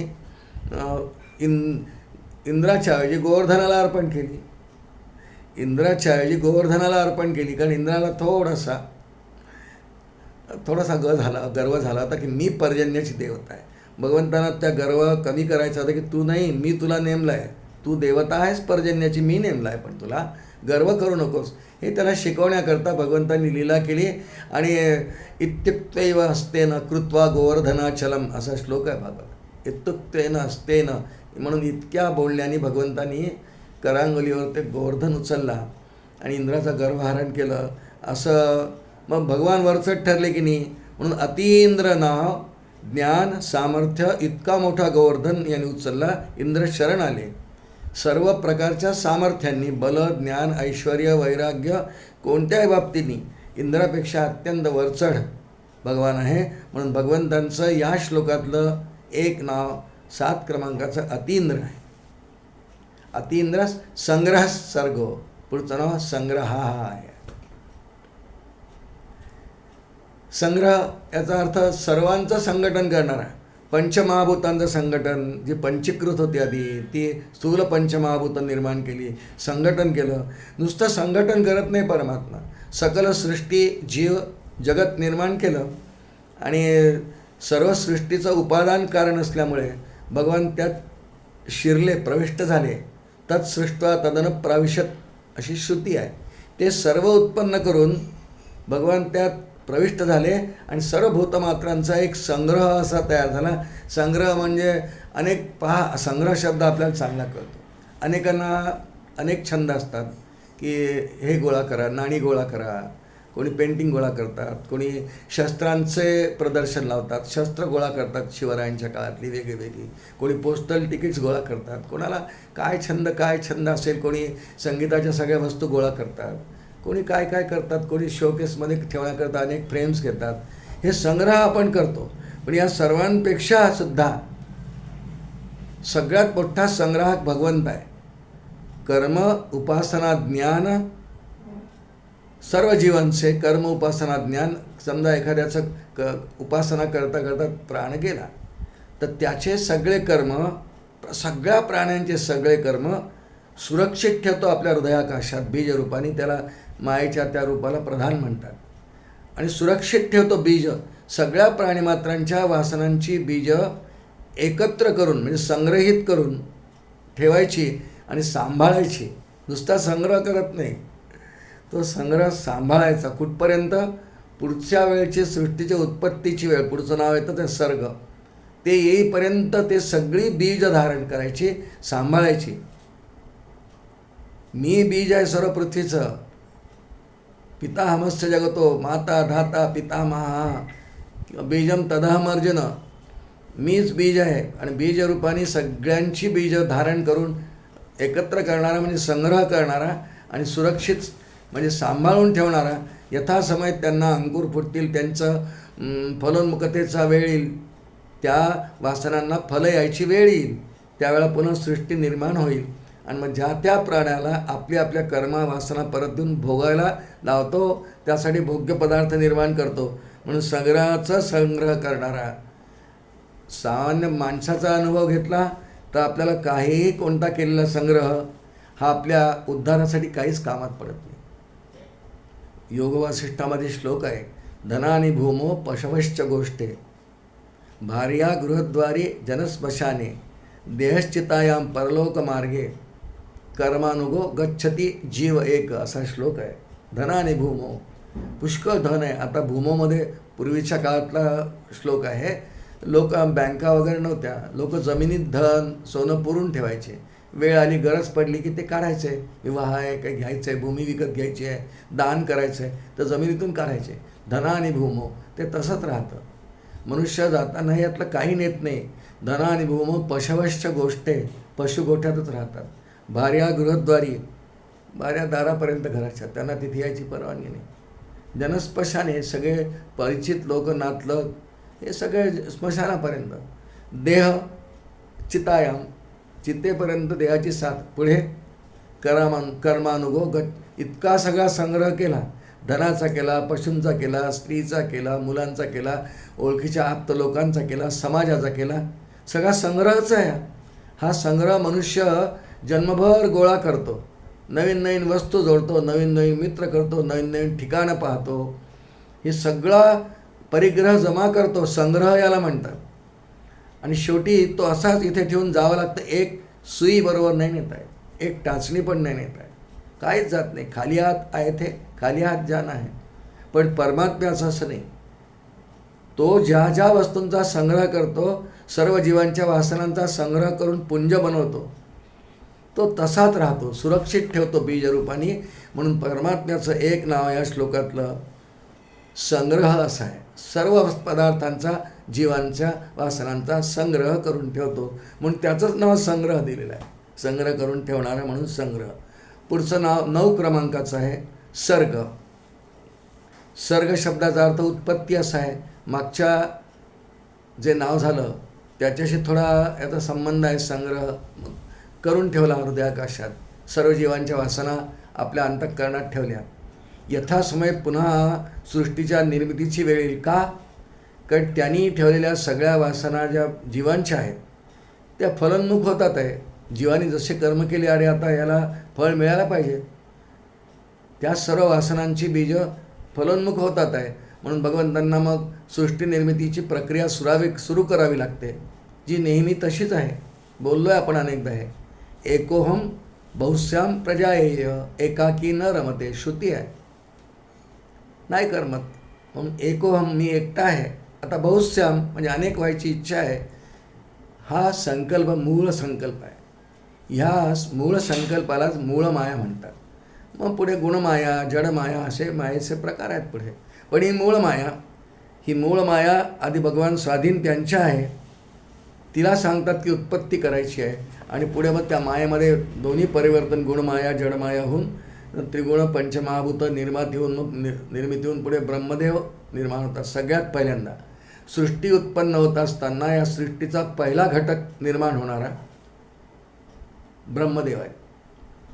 इंद्राच्या ऐवजी गोवर्धनाला अर्पण केली. इंद्राच्या ऐवजी गोवर्धनाला अर्पण केली, कारण इंद्राला थोडासा गर्व झाला होता की मी पर्जन्याची देवता आहे. भगवंतांना त्या गर्व कमी करायचा होता की तू नाही, मी तुला नेमलं आहे, तू देवता आहेस पर्जन्याची, मी नेमला आहे, पण तुला गर्व करू नकोस. हे त्याला शिकवण्याकरता भगवंतांनी लीला केली. आणि इत्युक्तैव हस्तेन कृत्वा गोवर्धनाचलम असा श्लोक आहे भागवत. इत्युक्तेन हस्तेन, म्हणून इतक्या बोलण्याने भगवंतांनी करांगलीवर ते गोवर्धन उचलला आणि इंद्राचा गर्वहरण केलं. असं मग भगवान वरचढ ठरले की नाही. म्हणून अतींद्र नाव, ज्ञान, सामर्थ्य, इतका मोठा गोवर्धन यांनी उचलला. इंद्र शरण आले. सर्व प्रकारच्या सामर्थ्यांनी, बल, ज्ञान, ऐश्वर्य, वैराग्य, कोणत्याही बाबतीने इंद्रापेक्षा अत्यंत वरचढ भगवान आहे. म्हणून भगवंतांचं या श्लोकातलं एक नाव 7 क्रमांकाचं अतींद्र आहे. अतींद्र संग्रह सर्गो, पुढचं नाव संग्रह आहे. संग्रह याचा अर्थ सर्वांचं संघटन करणारा, पंचमहाभूतांचं संघटन. जी पंचीकृत होती आधी, ती स्थूल पंचमहाभूत निर्माण केली, संघटन केलं. नुसतं संघटन करत नाही परमात्मा, सकल सृष्टी, जीव, जगत निर्माण केलं. आणि सर्व सृष्टीचं उपादान कारण असल्यामुळे भगवान त्यात शिरले, प्रविष्ट झाले. तत्सृष्ट्वा तदन प्राविशत अशी श्रुती आहे. ते सर्व उत्पन्न करून भगवान त्यात प्रविष्ट झाले आणि सर्व भूतमात्रांचा एक संग्रह असा तयार झाला. संग्रह म्हणजे अनेक, पहा संग्रह शब्द आपल्याला चांगला कळतो. अनेकांना अनेक छंद असतात की हे गोळा करा, नाणी गोळा करा, कोणी पेंटिंग गोळा करतात, कोणी शस्त्रांचे प्रदर्शन लावतात, शस्त्र गोळा करतात शिवरायांच्या काळातली वेगळी, कोणी पोस्टल तिकीट्स गोळा करतात, कोणाला काय छंद असेल, कोणी संगीताच्या सगळ्या वस्तू गोळा करतात, कोणी काय करतात, कोणी शोकेसमध्ये ठेवण्याकरता अनेक फ्रेम्स घेतात. हे संग्रह आपण करतो. पण या सर्वांपेक्षा सुद्धा सगळ्यात मोठा संग्राहक भगवंत आहे. कर्म, उपासना, ज्ञान, सर्व जीवांचे कर्म, उपासना, ज्ञान. समजा एखाद्याचं उपासना करता करता प्राण गेला तर त्याचे सगळे कर्म, सगळ्या प्राण्यांचे सगळे कर्म सुरक्षित ठेवतो आपल्या हृदयाकाशात बीजरूपाने. त्याला मायेच्या त्या रूपाला प्रधान म्हणतात. आणि सुरक्षित ठेवतो बीज, सगळ्या प्राणीमात्रांच्या वासनांची बीज एकत्र करून, म्हणजे संग्रहित करून ठेवायची आणि सांभाळायची. नुसता संग्रह करत नाही, तो संग्रह सांभाळायचा. कुठपर्यंत? पुढच्या वेळची सृष्टीच्या उत्पत्तीची वेळ, पुढचं नाव येतं ते सर्ग, ते येईपर्यंत ते सगळी बीज धारण करायची, सांभाळायची. मी बीज आहे सर्व पृथ्वीचं. पिताहमस्य जगतो माता धाता पितामहा किंवा बीजम तदहमर्जुन. मीच बीज आहे आणि बीजरूपाने सगळ्यांची बीज धारण करून एकत्र करणारा म्हणजे संग्रह करणारा आणि सुरक्षित म्हणजे सांभाळून ठेवणारा. यथासमय त्यांना अंकुर फुटतील, त्यांचं फलोन्मुखतेचा वेळ येईल, त्या वासनांना फलं यायची वेळ येईल, त्यावेळेला पुन्हा सृष्टी निर्माण होईल आणि मग ज्या त्या प्राण्याला आपल्या आपल्या कर्मा वासना परत देऊन भोगायला लावतो, त्यासाठी भोग्य पदार्थ निर्माण करतो. म्हणून संग्रहाचा संग्रह करणारा. सामान्य माणसाचा अनुभव घेतला तर आपल्याला काहीही कोणता केलेला संग्रह हा आपल्या उद्धारासाठी काहीच कामात पडत नाही. योगवासिष्ठामध्ये श्लोक आहे, धनानि भूमो पशवश्च गोष्टे भार्या गृहद्वारी जनस्मशाने देहश्चितायाम परलोक मार्गे कर्मानुगो गच्छती जीव एक. असा श्लोक आहे. धनानि भूमो, पुष्कळ धन आहे. आता भूमोमध्ये पूर्वीच्या काळातला श्लोक आहे. लोक बँका वगैरे नव्हत्या, लोक जमिनीत धन सोनं पुरून ठेवायचे. वेळ आली, गरज पडली की ते काढायचं आहे. विवाह आहे, काही घ्यायचं आहे, भूमी विकत घ्यायची आहे, दान करायचं आहे, तर जमिनीतून काढायचे. धना आणि भूमो ते तसंच राहतं. मनुष्य जाताना यातलं काही नेत नाही. धना आणि भूमो पशवश्च गोष्टे, पशुगोठ्यातच राहतात. भार्या गृहद्वारी, भार्या दारापर्यंत घराच्या, त्यांना तिथे यायची परवानगी नाही. जनस्मशाने, सगळे परिचित लोक, नातलग, हे सगळे स्मशानापर्यंत. देह चितायाम, चितेपर्यंत देहाची साथ. पुढे कर्मानुगो इतका सगळा संग्रह केला. धनाचा केला, पशूंचा केला, स्त्रीचा केला, मुलांचा केला, ओळखीच्या आप्त लोकांचा केला, समाजाचा केला. सगळा संग्रहच आहे. हा संग्रह मनुष्य जन्मभर गोळा करतो. नवीन नवीन वस्तू जोडतो, नवीन नवीन मित्र करतो, नवीन नवीन ठिकाणं पाहतो. हे सगळा परिग्रह जमा करतो, संग्रह याला म्हणतात. आणि शेवटी तो असाच इथे ठेवून जावं लागतं. एक सुई बरोबर नाही नेता येत, एक टाचणी पण नाही नेता येत, काहीच जात नाही. खाली हात आहे थे, खाली हात जाण आहे. पण परमात्म्याचं असं नाही. तो ज्या ज्या वस्तूंचा संग्रह करतो, सर्व जीवांच्या वासनांचा संग्रह करून पुंज बनवतो, तो तसाच राहतो, सुरक्षित ठेवतो बीजरूपाने. म्हणून परमात्म्याचं एक नाव या श्लोकातलं संग्रह असं आहे. सर्व पदार्थांचा, जीवांच्या वासनांचा संग्रह करून ठेवतो, म्हणून त्याचंच नाव संग्रह दिलेलं आहे. संग्रह करून ठेवणारा म्हणून संग्रह. पुढचं नाव 9 क्रमांकाचं आहे, सर्ग. सर्ग शब्दाचा अर्थ उत्पत्ती असा आहे. मागच्या जे नाव झालं त्याच्याशी थोडा याचा संबंध आहे. संग्रह करून ठेवला हृदयाकाशात, सर्व जीवांच्या वासना आपल्या अंतःकरणात ठेवल्या. यथासमय पुन्हा सृष्टीच्या निर्मितीची वेळ येईल. का? कारण त्यांनी ठेवलेल्या सगळ्या वासना ज्या जीवांच्या आहेत त्या फलोन्मुख होतात आहे. जीवाने जसे कर्म केले, अरे आता याला फळ मिळायला पाहिजे, त्या सर्व वासनांची बीजं फलोन्मुख होतात आहे. म्हणून भगवंतांना मग सृष्टी निर्मितीची प्रक्रिया सुरू करावी लागते, जी नेहमी तशीच आहे. बोललो आहे आपण अनेकदा आहे, एकोहम बहुश्याम प्रजायेय एकाकी न रमते. श्रुती आहे, नाही करमत. म्हणून एकोहम, मी एकटा आहे. आता बहुश्याम म्हणजे अनेक व्हायची इच्छा आहे. हा संकल्प मूळ संकल्प आहे. ह्या मूळ संकल्पालाच मूळ माया म्हणतात. मग पुढे गुणमाया, जडमाया असे मायेचे प्रकार आहेत पुढे. पण ही मूळ माया आधी भगवान स्वाधीन त्यांच्या आहे. तिला सांगतात की उत्पत्ती करायची आहे आणि पुढे मग त्या मायेमध्ये दोन्ही परिवर्तन, गुणमाया जडमाया होऊन त्रिगुण पंचमहाभूत निर्माती होऊन मग निर्मिती होऊन पुढे ब्रह्मदेव निर्माण होतात. सगळ्यात पहिल्यांदा सृष्टी उत्पन्न होत असताना या सृष्टीचा पहिला घटक निर्माण होणारा ब्रह्मदेव आहे.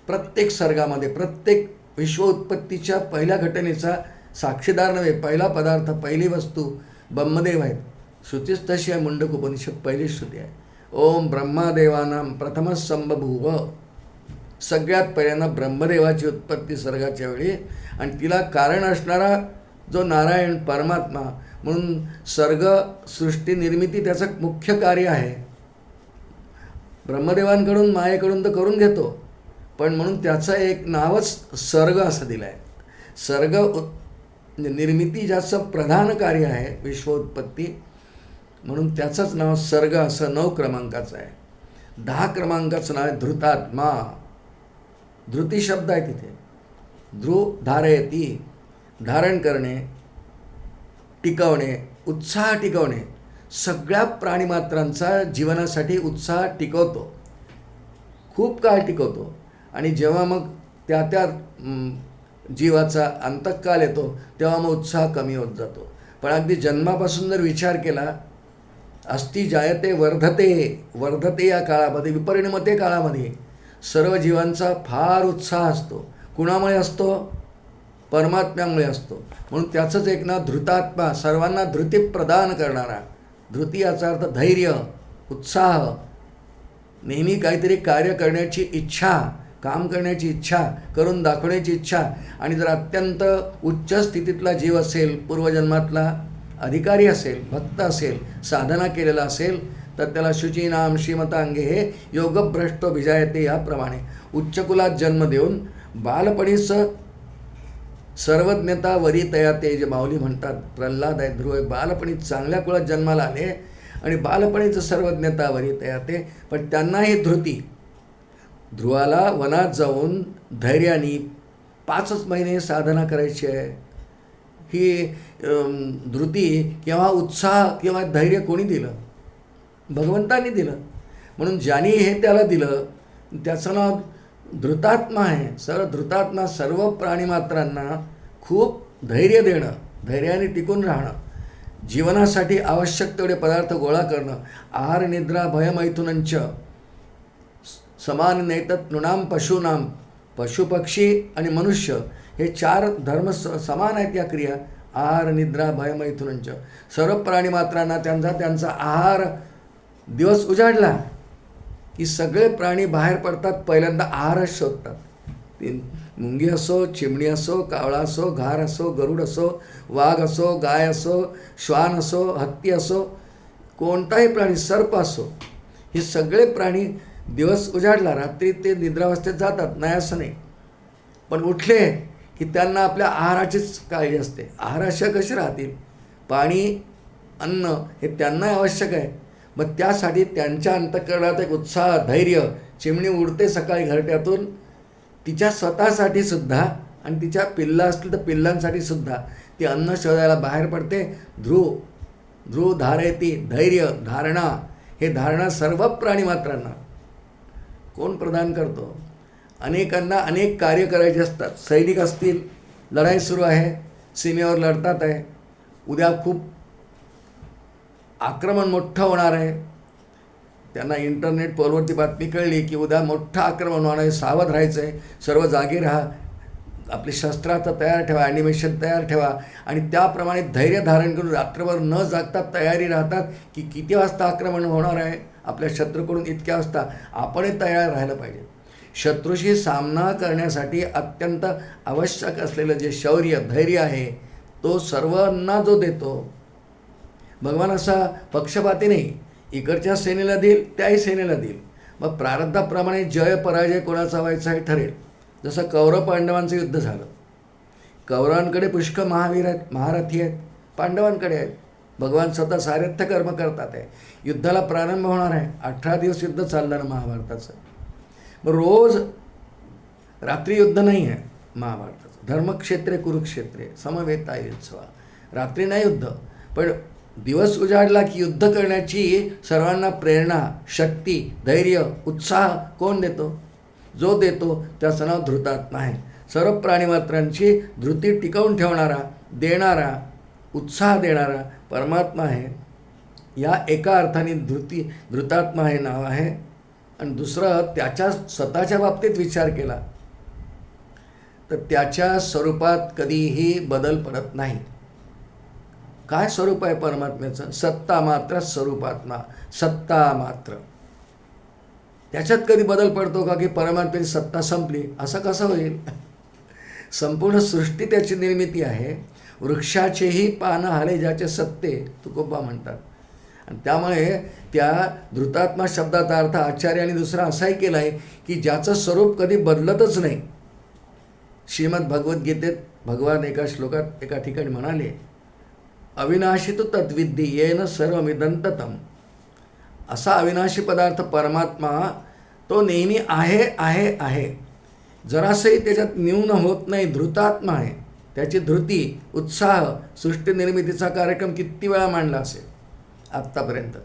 प्रत्येक सर्गामध्ये, प्रत्येक विश्व उत्पत्तीच्या पहिल्या घटनेचा साक्षीदार नव्हे, पहिला पदार्थ, पहिली वस्तू ब्रह्मदेव आहेत. श्रुतीच तशी आहे. मुंडक उपनिषद पहिली श्रुती आहे. ओम ब्रह्मादेवानां प्रथमः संबभूव. सगळ्यात पहिल्यांदा ब्रह्मदेवाची उत्पत्ती सर्गाच्या वेळी, आणि तिला कारण असणारा जो नारायण परमात्मा. म्हणून सर्ग सृष्टी निर्मिती त्याचं मुख्य कार्य आहे. ब्रह्मदेवांकडून मायेकडून तर करून घेतो, पण म्हणून त्याचं एक नावच सर्ग असं दिलं आहे. सर्ग निर्मिती ज्याचं प्रधान कार्य आहे, विश्व उत्पत्ती, म्हणून त्याचंच नाव सर्ग असं 9 क्रमांकाचं आहे. 10 क्रमांकाचं नाव आहे धृतात्मा. धृती शब्द आहे तिथे. ध्रुव धारयती, धारण करणे, टिकवणे, उत्साह टिकवणे. सगळ्या प्राणीमात्रांचा जीवनासाठी उत्साह टिकवतो, खूप काळ टिकवतो. आणि जेव्हा मग त्या जीवाचा अंतकाल येतो तेव्हा मग उत्साह कमी होत जातो. पण अगदी जन्मापासून जर विचार केला, अस्ति जायते वर्धते या काळामध्ये, विपरिणमते काळामध्ये सर्व जीवांचा फार उत्साह असतो. कुणामुळे असतो? परमात्म्यामुळे असतो. म्हणून त्याचंच एक नाव धृतात्मा, सर्वांना धृती प्रदान करणारा. धृती याचा अर्थ धैर्य, उत्साह, नेहमी काहीतरी कार्य करण्याची इच्छा, काम करण्याची इच्छा, करून दाखवण्याची इच्छा. आणि जर अत्यंत उच्च स्थितीतला जीव असेल, पूर्वजन्मातला अधिकारी असेल, भक्त असेल, साधना केलेला असेल, तर त्याला शुचीनाम श्रीमतांगे हे योगभ्रष्टो भिजायते याप्रमाणे उच्च कुलात जन्म देऊन बालपणीच सर्वज्ञता वरी तयाते, जे माऊली म्हणतात. प्रल्हाद आहे, ध्रुव आहे, बालपणी चांगल्या कुळात जन्माला आले आणि बालपणीचं सर्वज्ञता वरी तयाते. पण त्यांनाही धृती, ध्रुवाला वनात जाऊन धैर्याने 5 महिने साधना करायची आहे. ही धृती किंवा उत्साह किंवा धैर्य कोणी दिलं? भगवंतांनी दिलं. म्हणून ज्याने हे त्याला दिलं त्याचं नाव धृतात्मा आहे. धृतात्मा सर्व प्राणीमात्रांना खूप धैर्य देणं, धैर्याने टिकून राहणं, जीवनासाठी आवश्यक तेवढे पदार्थ गोळा करणं. आहार निद्रा भयमैथुनंच समान नैतत नृणाम पशूनाम. पशुपक्षी आणि मनुष्य हे 4 धर्म समान आहेत. या क्रिया आहार निद्रा भयमैथुनंच. सर्व प्राणीमात्रांना त्यांचा आहार दिवस उजाडला की सगळे प्राणी बाहेर पडतात, पहिल्यांदा आहारच शोधतात. मुंगी असो, चिमणी असो, कावळा असो, घार असो, गरुड असो, वाघ असो, गाय असो, श्वान असो, हत्ती असो, कोणताही प्राणी, सर्प असो, हे सगळे प्राणी दिवस उजाडला, रात्री ते निद्रावस्थेत जातात, नाही असं नाही. पण उठले की त्यांना आपल्या आहाराचीच काळजी असते. आहाराशिवाय कसे राहतील? पाणी, अन्न हे त्यांना आवश्यक आहे. मग त्यासाठी त्यांच्या अंतःकरणात एक उत्साह, धैर्य. चिमणी उडते सकाळी घरट्यातून, तिच्या स्वतःसाठी सुद्धा आणि तिच्या पिल्ला असतील तर पिल्लांसाठी सुद्धा ती अन्न शोधायला बाहेर पडते. ध्रुव धारयती, धैर्य, धारणा. हे धारणा सर्व प्राणीमात्रांना कोण प्रदान करतो? अनेकांना अनेक कार्य करायचे असतात. सैनिक असतील, लढाई सुरू आहे, सीमेवर लढतात आहे, उद्या खूप आक्रमण मोठं होणार आहे, त्यांना इंटरनेट पोलवरती बातमी कळली की उद्या मोठं आक्रमण होणार आहे, सावध राहायचं आहे, सर्व जागे राहा, आपली शस्त्रास्त्र तयार ठेवा, ॲनिमेशन तयार ठेवा. आणि त्याप्रमाणे धैर्य धारण करून रात्रभर न जागता तयारी राहतात की किती वाजता आक्रमण होणार आहे आपल्या शत्रूकडून, इतक्या वाजता आपणही तयार राहायला पाहिजे. शत्रूशी सामना करण्यासाठी अत्यंत आवश्यक असलेलं जे शौर्य, धैर्य आहे, तो सर्वांना जो देतो भगवान असा पक्षपाती नाही. इकडच्या सेनेला देईल, त्याही सेनेला देईल. मग प्रारब्धाप्रमाणे जय पराजय कोणाचा व्हायचा हे ठरेल. जसं कौरव पांडवांचं युद्ध झालं, कौरवांकडे पुष्कळ महावीर आहेत, महारथी आहेत, पांडवांकडे आहेत. भगवान स्वतः सारथ्य कर्म करतात आहे. युद्धाला प्रारंभ होणार आहे, 18 दिवस युद्ध चालणार महाभारताचं. मग रोज रात्री युद्ध नाही आहे महाभारताचं. धर्मक्षेत्रे कुरुक्षेत्रे समवेता युत्सवा. रात्री नाही युद्ध, पण दिवस उजाडला की युद्ध करण्याची सर्वांना प्रेरणा, शक्ती, धैर्य, उत्साह कोण देतो? जो देतो त्याचं नाव धृतात्मा आहे. सर्व प्राणीमात्रांची धृती टिकवून ठेवणारा, देणारा, उत्साह देणारा परमात्मा आहे. या एका अर्थाने धृतात्मा हे नाव आहे. आणि दुसरं, त्याच्या स्वतःच्या बाबतीत विचार केला तर त्याच्या स्वरूपात कधीही बदल पडत नाही. काय स्वरूप आहे परमात्म्याचं? सत्ता मात्र स्वरूपात्मा, सत्ता मात्र. त्याच्यात कधी बदल पडतो का की परमात्म्याची सत्ता संपली? असं कसं होईल? संपूर्ण सृष्टी त्याची निर्मिती आहे. वृक्षाचेही पानं हाले ज्याचे सत्ते, तुकोबा म्हणतात. आणि त्यामुळे त्या धृतात्मा शब्दाचा अर्थ आचार्याने दुसरा असाही केला आहे की ज्याचं स्वरूप कधी बदलतच नाही. श्रीमद भगवद्गीतेत भगवान एका श्लोकात एका ठिकाणी म्हणाले, अविनाशी तो तद्विद्धी येन सर्वमिदंततम. असा अविनाशी पदार्थ परमात्मा तो नेहमी आहे आहे आहे. जरासही त्याच्यात न्यून होत नाही, धृतात्मा आहे. त्याची धृती, उत्साह, सृष्टी निर्मितीचा कार्यक्रम किती वेळा मांडला असेल आत्तापर्यंत.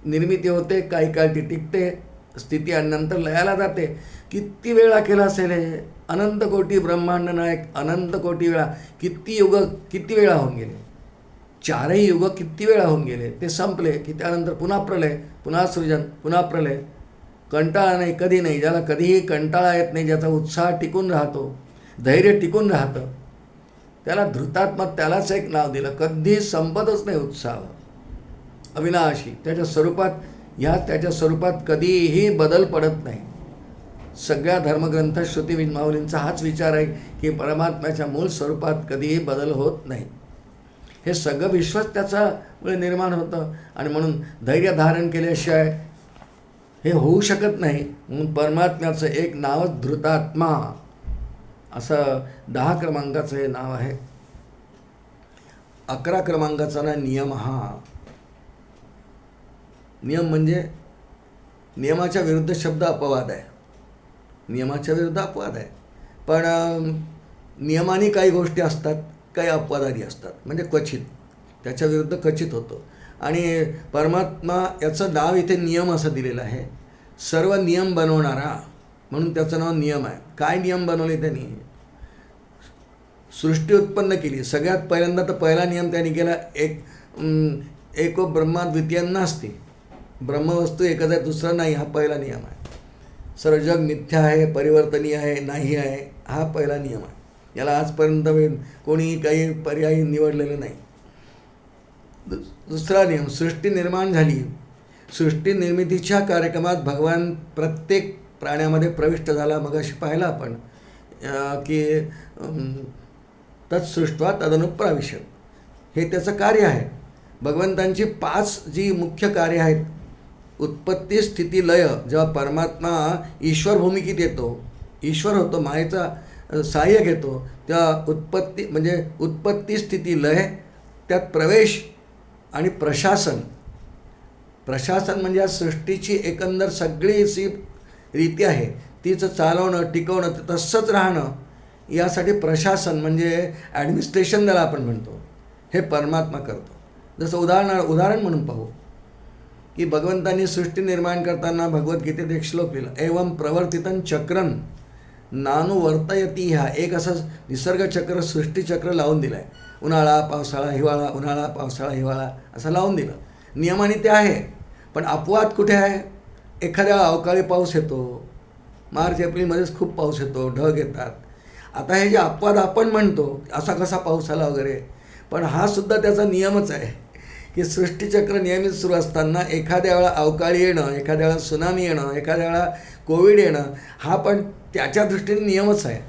निर्मिती होते, काही काळ ती टिकते, स्थिती आणि नंतर लयाला जाते. किती वेळा केला असेल हे. अनंत कोटी ब्रह्मांड नायक, अनंत कोटी वेळा. किती युग, किती वेळा होऊन गेले. 4ही युग किती वेळा होऊन गेले. ते संपले की त्यानंतर पुन्हा प्रलय, पुन्हा सृजन, पुन्हा प्रलय. कंटाळा नाही, कधी नाही. ज्याला कधीही कंटाळा येत नाही, ज्याचा उत्साह टिकून राहतो, धैर्य टिकून राहतं, त्याला धृतात्मा, त्यालाच एक नाव दिलं. कधी संपतच नाही उत्साह. अविनाशी त्याच्या स्वरूपात, त्याच्या स्वरूपात कधीही बदल पडत नाही. सगळ्या धर्मग्रंथ, श्रुती माऊलींचा हाच विचार आहे की परमात्म्याच्या मूळ स्वरूपात कधीही बदल होत नाही. हे सगळं विश्वच त्याच्यामुळे निर्माण होतं. आणि म्हणून धैर्य धारण केल्याशिवाय हे होऊ शकत नाही. म्हणून परमात्म्याचं एक नावच धृतात्मा, असं 10 क्रमांकाचं हे नाव आहे. 11 क्रमांकाचा ना नियम. हा नियम म्हणजे नियमाच्या विरुद्ध शब्द अपवाद आहे. नियमाच्या विरुद्ध अपवाद आहे. पण नियमाने काही गोष्टी असतात, काही अपवादादी असतात. म्हणजे क्वचित, त्याच्या विरुद्ध क्वचित होतो. आणि परमात्मा याचं नाव इथे नियम असं दिलेलं आहे. सर्व नियम बनवणारा, म्हणून त्याचं नाव नियम आहे. काय नियम बनवले त्यांनी? सृष्टी उत्पन्न केली. सगळ्यात पहिल्यांदा तर पहिला नियम त्यांनी केला, एको ब्रह्मा द्वितीय नास्ति. ब्रह्मवस्तू एकच आहे, दुसरा नाही. हा पहिला नियम आहे. सर्व जग मिथ्या आहे, परिवर्तनीय आहे, नाही आहे. हा पहिला नियम आहे. याला आजपर्यंत कोणीही काही पर्यायी निवडलेलं नाही. दुसरा नियम, सृष्टी निर्माण झाली. सृष्टी निर्मितीच्या कार्यक्रमात भगवान प्रत्येक प्राण्यामध्ये प्रविष्ट झाला. मगाशी पाहिलं आपण की तत्सृष्ट्वा तदनुप्राविशत, हे त्याचं कार्य आहे. भगवंतांची 5 जी मुख्य कार्य आहेत, उत्पत्ती, स्थिती, लय. जेव्हा परमात्मा ईश्वर भूमिकेत येतो, ईश्वर होतो, मायेचा सहाय्य घेतो, तेव्हा उत्पत्ती म्हणजे उत्पत्ती, स्थिती, लय, त्यात प्रवेश आणि प्रशासन. प्रशासन म्हणजे या सृष्टीची एकंदर सगळी जी रीती आहे तीचं चालवणं, टिकवणं, तसंच राहणं, यासाठी प्रशासन म्हणजे ॲडमिनिस्ट्रेशन ज्याला आपण म्हणतो, हे परमात्मा करतो. जसं उदाहरण म्हणून पाहू की भगवंतांनी सृष्टी निर्माण करताना भगवद्गीतेत एक श्लोक लिहिला, एवं प्रवर्तितं चक्रं नानुवर्तयती. ह्या एक असं निसर्गचक्र, सृष्टीचक्र लावून दिलं आहे. उन्हाळा, पावसाळा, हिवाळा, उन्हाळा, पावसाळा, हिवाळा असं लावून दिलं. नियमाने ते आहे. पण अपवाद कुठे आहे? एखाद्या अवकाळी पाऊस येतो, मार्च एप्रिलमध्येच खूप पाऊस येतो, ढग येतात. आता हे जे अपवाद आपण म्हणतो, असा कसा पाऊस आला वगैरे, पण हा सुद्धा त्याचा नियमच आहे की सृष्टीचक्र नियमित सुरू असताना एखाद्या वेळा अवकाळी येणं, एखाद्या वेळा सुनामी येणं, एखाद्या वेळा कोविड येणं, हा पण त्याच्या दृष्टीने नियमच आहे.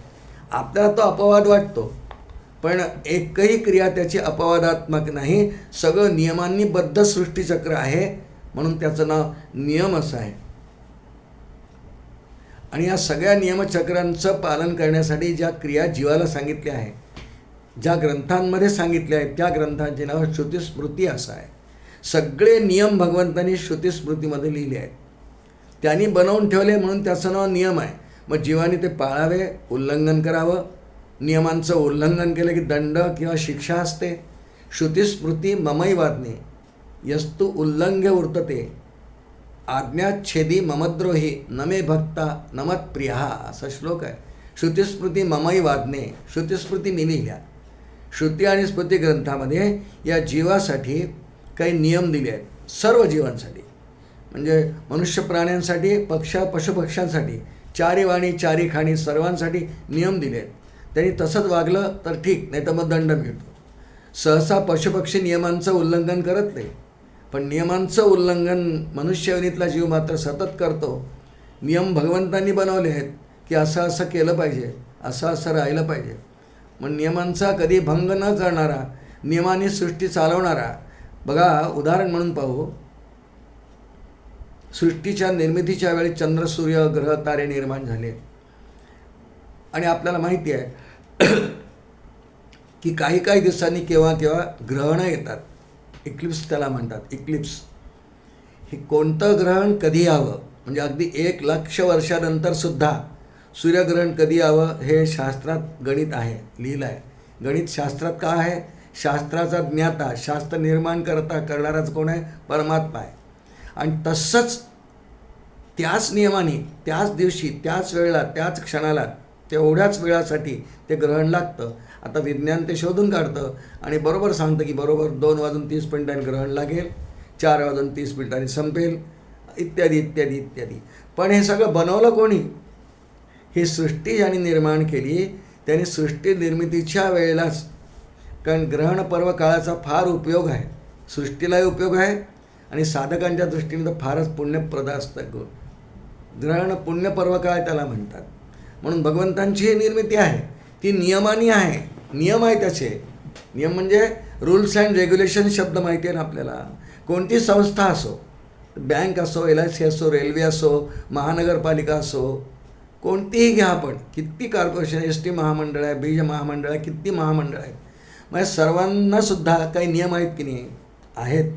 आपल्याला तो अपवाद वाटतो, पण एकही क्रिया त्याची अपवादात्मक नाही. सगळं नियमांनी बद्ध सृष्टीचक्र आहे, म्हणून त्याचं नाव नियम असं आहे. आणि या सगळ्या नियमचक्रांचं पालन करण्यासाठी ज्या क्रिया जीवाला सांगितल्या आहे, ज्या ग्रंथांमध्ये सांगितल्या आहेत, त्या ग्रंथांचे नाव श्रुतिस्मृती असं आहे. सगळे नियम भगवंतांनी श्रुतिस्मृतीमध्ये लिहिले आहेत. त्यांनी बनवून ठेवले म्हणून त्याचं नाव नियम आहे. मग जीवाने ते पाळावे, उल्लंघन करावं. नियमांचं उल्लंघन केलं की दंड किंवा शिक्षा असते. श्रुतिस्मृती ममैवाज्ञे यस्तु उल्लंघ्य वर्तते आज्ञाच्छेदी ममद्रोही न मे भक्ता न मत्प्रिया, असा श्लोक आहे. श्रुतिस्मृती ममैवाज्ञे, श्रुतिस्मृती मी लिहिल्या. श्रुती आणि स्मृती ग्रंथामध्ये या जीवासाठी काही नियम दिले आहेत, सर्व जीवांसाठी. म्हणजे मनुष्य प्राण्यांसाठी, पशुपक्ष्यांसाठी, चारी वाणी चारी खाणी, सर्वांसाठी नियम दिले आहेत. त्यांनी तसंच वागलं तर ठीक, नाही तर मग दंड मिळतो. सहसा पशुपक्षी नियमांचं उल्लंघन करत नाही, पण नियमांचं उल्लंघन मनुष्ययोनीतला जीव मात्र सतत करतो. नियम भगवंतांनी बनवले आहेत की असं असं केलं पाहिजे, असं असं राहिलं पाहिजे. मग नियमांचा कधी भंग न करणारा, नियमाने सृष्टी चालवणारा. बघा, उदाहरण म्हणून पाहू. सृष्टीच्या निर्मितीच्या वेळी चंद्र, सूर्य, ग्रह, तारे निर्माण झाले. आणि आपल्याला माहिती आहे की काही काही दिवसांनी केव्हा केव्हा ग्रहणं येतात. इक्लिप्स त्याला म्हणतात, इक्लिप्स. हे कोणतं ग्रहण कधी यावं, म्हणजे अगदी 1,00,000 वर्षानंतर सुद्धा सूर्यग्रहण कधी यावं हे शास्त्रात गणित आहे, लिहिलं आहे. गणित शास्त्रात का आहे? शास्त्राचा ज्ञाता, शास्त्र निर्माण करणाराच कोण आहे? परमात्मा आहे. आणि तसंच त्याच नियमाने, त्याच दिवशी, त्याच वेळेला, त्याच क्षणाला, तेवढ्याच वेळासाठी ते ग्रहण लागतं. आता विज्ञान ते शोधून काढतं आणि बरोबर सांगतं की बरोबर 2:30 ग्रहण लागेल, 4:30 संपेल, इत्यादी इत्यादी इत्यादी. पण हे सगळं बनवलं कोणी? ही सृष्टी ज्याने निर्माण केली त्याने सृष्टी निर्मितीच्या वेळेलाच, कारण ग्रहण पर्व काळाचा फार उपयोग आहे, सृष्टीलाही उपयोग आहे आणि साधकांच्या दृष्टीने तर फारच पुण्यप्रद असतं. ग्रहण पुण्यपर्व काळ त्याला म्हणतात. म्हणून भगवंतांची ही निर्मिती आहे, ती नियमानी आहे. नियम आहे त्याचे. नियम म्हणजे रूल्स अँड रेग्युलेशन शब्द माहिती आहे ना आपल्याला. कोणती संस्था असो, बँक असो, LIC असो, रेल्वे असो, महानगरपालिका असो, कोणतीही घ्या आपण, किती कॉर्पोरेशन, ST महामंडळ आहे, बीज महामंडळ आहे, किती महामंडळ आहेत, म्हणजे सर्वांनासुद्धा काही नियम आहेत की नाही? आहेत.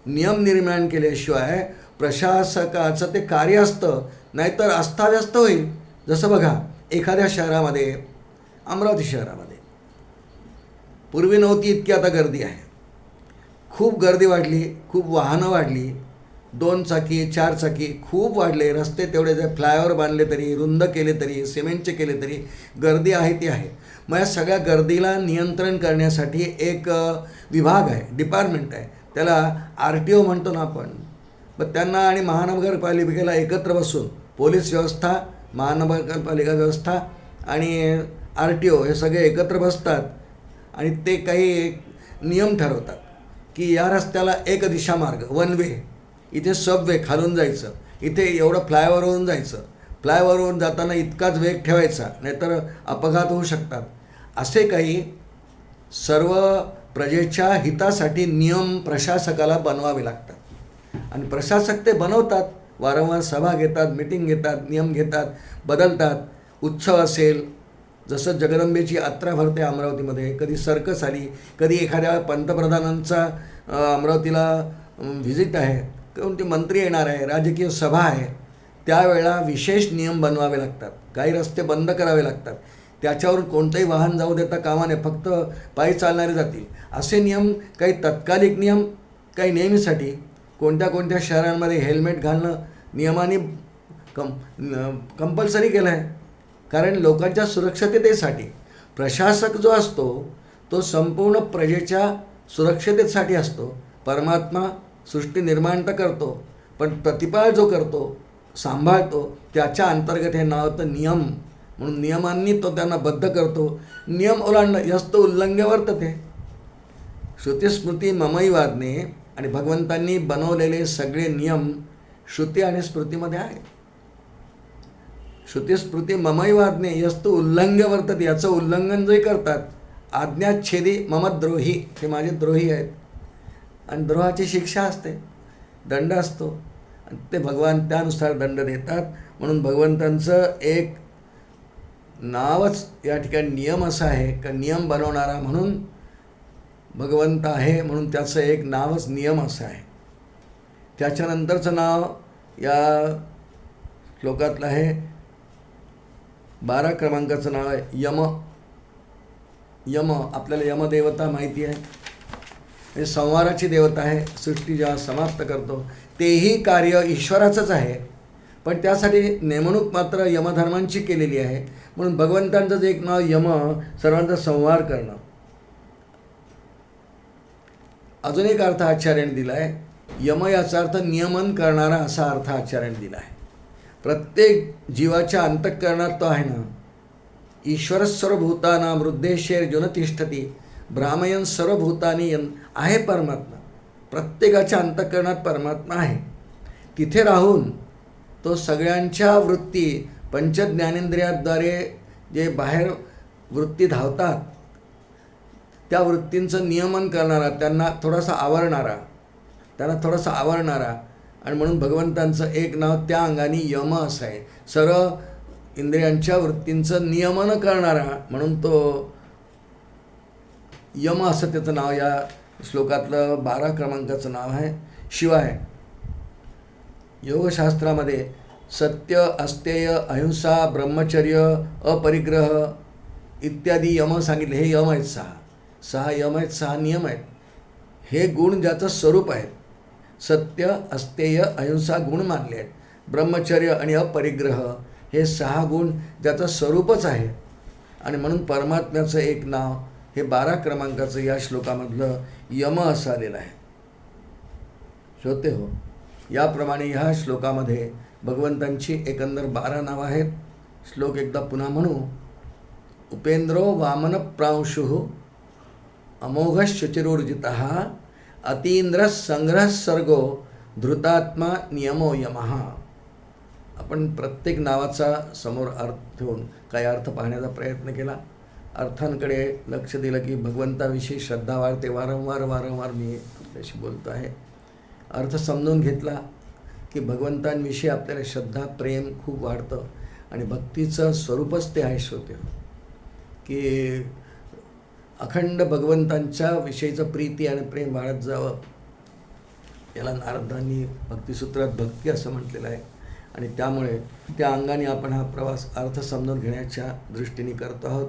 नियम निर्माण केल्याशिवाय प्रशासकाचं ते कार्य असतं, नाहीतर अस्ताव्यस्त होईल. जसं बघा, एखाद्या शहरामध्ये, अमरावती शहरामध्ये पूर्वी नव्हती इतकी आता गर्दी आहे. खूप गर्दी वाढली, खूप वाहनं वाढली, 2 चाकी 4 चाकी खूप वाढले. रस्ते तेवढे जे फ्लायओव्हर बांधले तरी, रुंद केले तरी, सिमेंटचे केले तरी गर्दी आहे ती आहे. मग या सगळ्या गर्दीला नियंत्रण करण्यासाठी एक विभाग आहे, डिपार्टमेंट आहे, त्याला RTO म्हणतो ना आपण. मग त्यांना आणि महानगरपालिकेला एकत्र बसून पोलीस व्यवस्था, महानगरपालिका व्यवस्था आणि RTO हे सगळे एकत्र बसतात आणि ते काही नियम ठरवतात की या रस्त्याला एक दिशा मार्ग, 1 वे, इथे सबवे खालून जायचं, इथे एवढं फ्लायओव्हरवरून जायचं, फ्लायओव्हरवरून जाताना इतकाच वेग ठेवायचा, नाहीतर अपघात होऊ शकतात. असे काही सर्व प्रजेच्या हितासाठी नियम प्रशासकाला बनवावे लागतात. आणि प्रशासक ते बनवतात, वारंवार सभा घेतात, मिटिंग घेतात, नियम घेतात, बदलतात. उत्सव असेल, जसं जगदंबेची यात्रा भरते अमरावतीमध्ये, कधी सर्कस आली, कधी एखाद्या पंतप्रधानांचा अमरावतीला व्हिजिट आहे, कोणते मंत्री येणार आहे, राजकीय सभा आहे, त्यावेळेला विशेष नियम बनवावे लागतात. काही रस्ते बंद करावे लागतात, त्याच्यावरून कोणतंही वाहन जाऊ देता कामा नये, फक्त पायी चालणारे जातील, असे नियम. काही तत्कालिक नियम, काही नेहमीसाठी. कोणत्या कोणत्या शहरांमध्ये हेल्मेट घालणं नियमाने कंपल्सरी केलं आहे, कारण लोकांच्या सुरक्षिततेसाठी. प्रशासक जो असतो तो संपूर्ण प्रजेच्या सुरक्षिततेसाठी असतो. परमात्मा सृष्टी निर्माण तर करतो, पण प्रतिपाळ जो करतो, सांभाळतो, त्याच्या अंतर्गत हे नाव होतं नियम. म्हणून नियमांनी तो त्यांना बद्ध करतो. नियम ओलांडणं यस्त उल्लंघ्य वर्तते. श्रुतिस्मृती ममई वादने, आणि भगवंतांनी बनवलेले सगळे नियम श्रुती आणि स्मृतीमध्ये आहेत. श्रुतिस्मृती ममई वादने यस्त उल्लंघ्य वर्तते, याचं उल्लंघन जे करतात, आज्ञाच्छेदी ममद्रोही, हे माझे द्रोही आहेत. आणि द्रोहाची शिक्षा असते, दंड असतो, आणि ते भगवान त्यानुसार दंड देतात. म्हणून भगवंतांचं एक नावच या ठिकाणी नियम असं आहे का नियम बनवणारा म्हणून भगवंत आहे, म्हणून त्याचं एक नावच नियम असं आहे. त्याच्यानंतरचं नाव या श्लोकातलं आहे, 12 क्रमांकाचं नाव आहे यम. यम, आपल्याला यमदेवता माहिती आहे, हे संहाराची देवता आहे. सृष्टी जेव्हा समाप्त करतो तेही कार्य ईश्वराचंच आहे, पण त्यासाठी नेमणूक मात्र यमधर्मांची केलेली आहे. म्हणून भगवंतांचं जे एक नाव यम, सर्वांचा संहार करणं. अजून एक अर्थ आचार्याने दिला आहे, यम याचा अर्थ नियमन करणारा असा अर्थ आचार्याने दिला आहे. प्रत्येक जीवाच्या अंतःकरणात तो आहे ना. ईश्वर सर्वभूतानां हृद्देशेर्जुन तिष्ठती भ्रामयन सर्वभूतानी आहे परमात्मा. प्रत्येकाच्या अंतःकरणात परमात्मा आहे. तिथे राहून तो सगळ्यांच्या वृत्ती पंचज्ञानेंद्रियाद्वारे जे बाहेर वृत्ती धावतात त्या वृत्तींचं नियमन करणारा, त्यांना थोडासा आवरणारा. आणि म्हणून भगवंतांचं एक नाव त्या अंगाने यम असं आहे, सर्व इंद्रियांच्या वृत्तींचं नियमन करणारा, म्हणून तो यम असं त्याचं नाव या श्लोकातलं 12 क्रमांकाचं नाव आहे. शिवाय योगशास्त्रामध्ये सत्य, अस्तेय, अहिंसा, ब्रह्मचर्य, अपरिग्रह इत्यादी यम सांगितले. हे यम आहेत 6 यम आहेत, 6 नियम आहेत. हे गुण ज्याचं स्वरूप आहे. सत्य, अस्तेय, अहिंसा गुण मानले आहेत. ब्रह्मचर्य आणि अपरिग्रह हे 6 गुण ज्याचं स्वरूपच आहे. आणि म्हणून परमात्म्याचं एक नाव हे 12 क्रमांकाचं या श्लोकामधलं यम असं आलेलं आहे. श्रोते हो, याप्रमाणे ह्या श्लोकामध्ये भगवंतांची एकंदर 12 नावं आहेत. श्लोक एकदा पुन्हा म्हणू. उपेंद्रो वामन प्रांशुः अमोघ शुचिरोर्जितः अतींद्र संग्रह सर्गो धृतात्मा नियमो यमः. आपण प्रत्येक नावाचा समोर अर्थ ठेवून काही अर्थ पाहण्याचा प्रयत्न केला. अर्थांकडे लक्ष दिलं की भगवंताविषयी श्रद्धा वाढते. वारंवार मी आपल्याशी बोलतो आहे. अर्थ समजून घेतला की भगवंतांविषयी आपल्याला श्रद्धा प्रेम खूप वाढतं. आणि भक्तीचं स्वरूपच ते आहे. श्रोते की अखंड भगवंतांच्या विषयीचं प्रीती आणि प्रेम वाढत जावं. याला नारदांनी भक्तिसूत्रात भक्ती असं म्हटलेलं आहे. आणि त्यामुळे त्या अंगाने आपण हा प्रवास अर्थ समजून घेण्याच्या दृष्टीने करतो आहोत.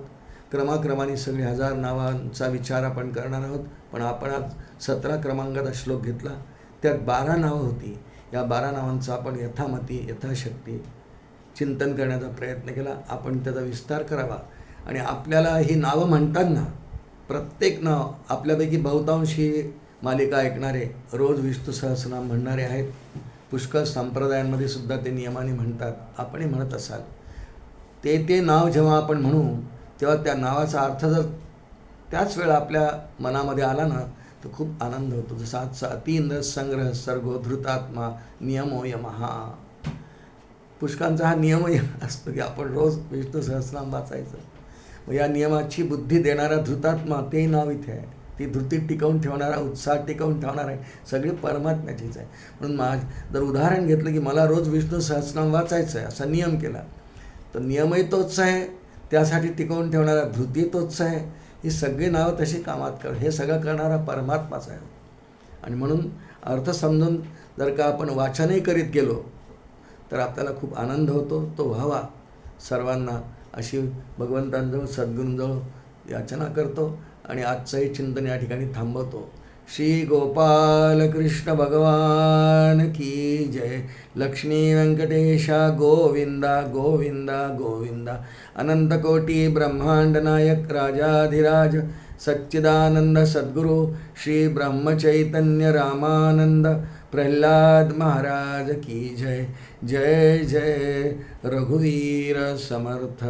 क्रमाक्रमाने सगळे 1000 नावांचा विचार आपण करणार आहोत. पण आपण आज 17 क्रमांकाचा श्लोक घेतला. त्यात 12 नावं होती. या 12 नावांचा आपण यथामती यथाशक्ती चिंतन करण्याचा प्रयत्न केला. आपण त्याचा विस्तार करावा. आणि आपल्याला ही नावं म्हणताना प्रत्येक नाव आपल्यापैकी बहुतांश ही मालिका ऐकणारे रोज विष्णू सहस्रनाम म्हणणारे आहेत. पुष्कळ संप्रदायांमध्ये सुद्धा ते नियमाने म्हणतात. आपणही म्हणत असाल. ते नाव जेव्हा आपण म्हणू तेव्हा त्या नावाचा अर्थ जर त्याच वेळा आपल्या मनामध्ये आला ना तर खूप आनंद होतो. जसा आजचा अतींद्र संग्रह सर्गो धृतात्मा नियमो यमः. पुष्कांचा हा नियमही असतो की आपण रोज विष्णू सहस्रनाम वाचायचं. मग या नियमाची बुद्धी देणारा धृतात्मा तेही नाव इथे आहे. ती धृती टिकवून ठेवणारा, उत्साह टिकवून ठेवणार आहे. सगळी परमात्म्याचीच आहे. म्हणून जर उदाहरण घेतलं की मला रोज विष्णू सहस्रनाम वाचायचं आहे असा नियम केला तर नियमही तोच आहे. त्यासाठी टिकवून ठेवणारा धृती तोच आहे. ही सगळी नावं तशी कामात हे सगळं करणारा परमात्माच आहे. आणि म्हणून अर्थ समजून जर का आपण वाचनही करीत गेलो तर आपल्याला खूप आनंद होतो. तो व्हावा सर्वांना अशी भगवंतांजवळ सद्गुरूंजवळ याचना करतो. आणि आजचंही चिंतन या ठिकाणी थांबवतो. श्री गोपाल कृष्ण भगवान की जय. लक्ष्मी व्यंकटेशा गोविंदा गोविंदा गोविंदा. अनंतकोटी ब्रह्मांड नायक राजाधिराज सच्चिदानंद सद्गुरु श्री ब्रह्मचैतन्य रामानंद प्रल्हाद महाराज की जय. जय जय रघुवीर समर्थ.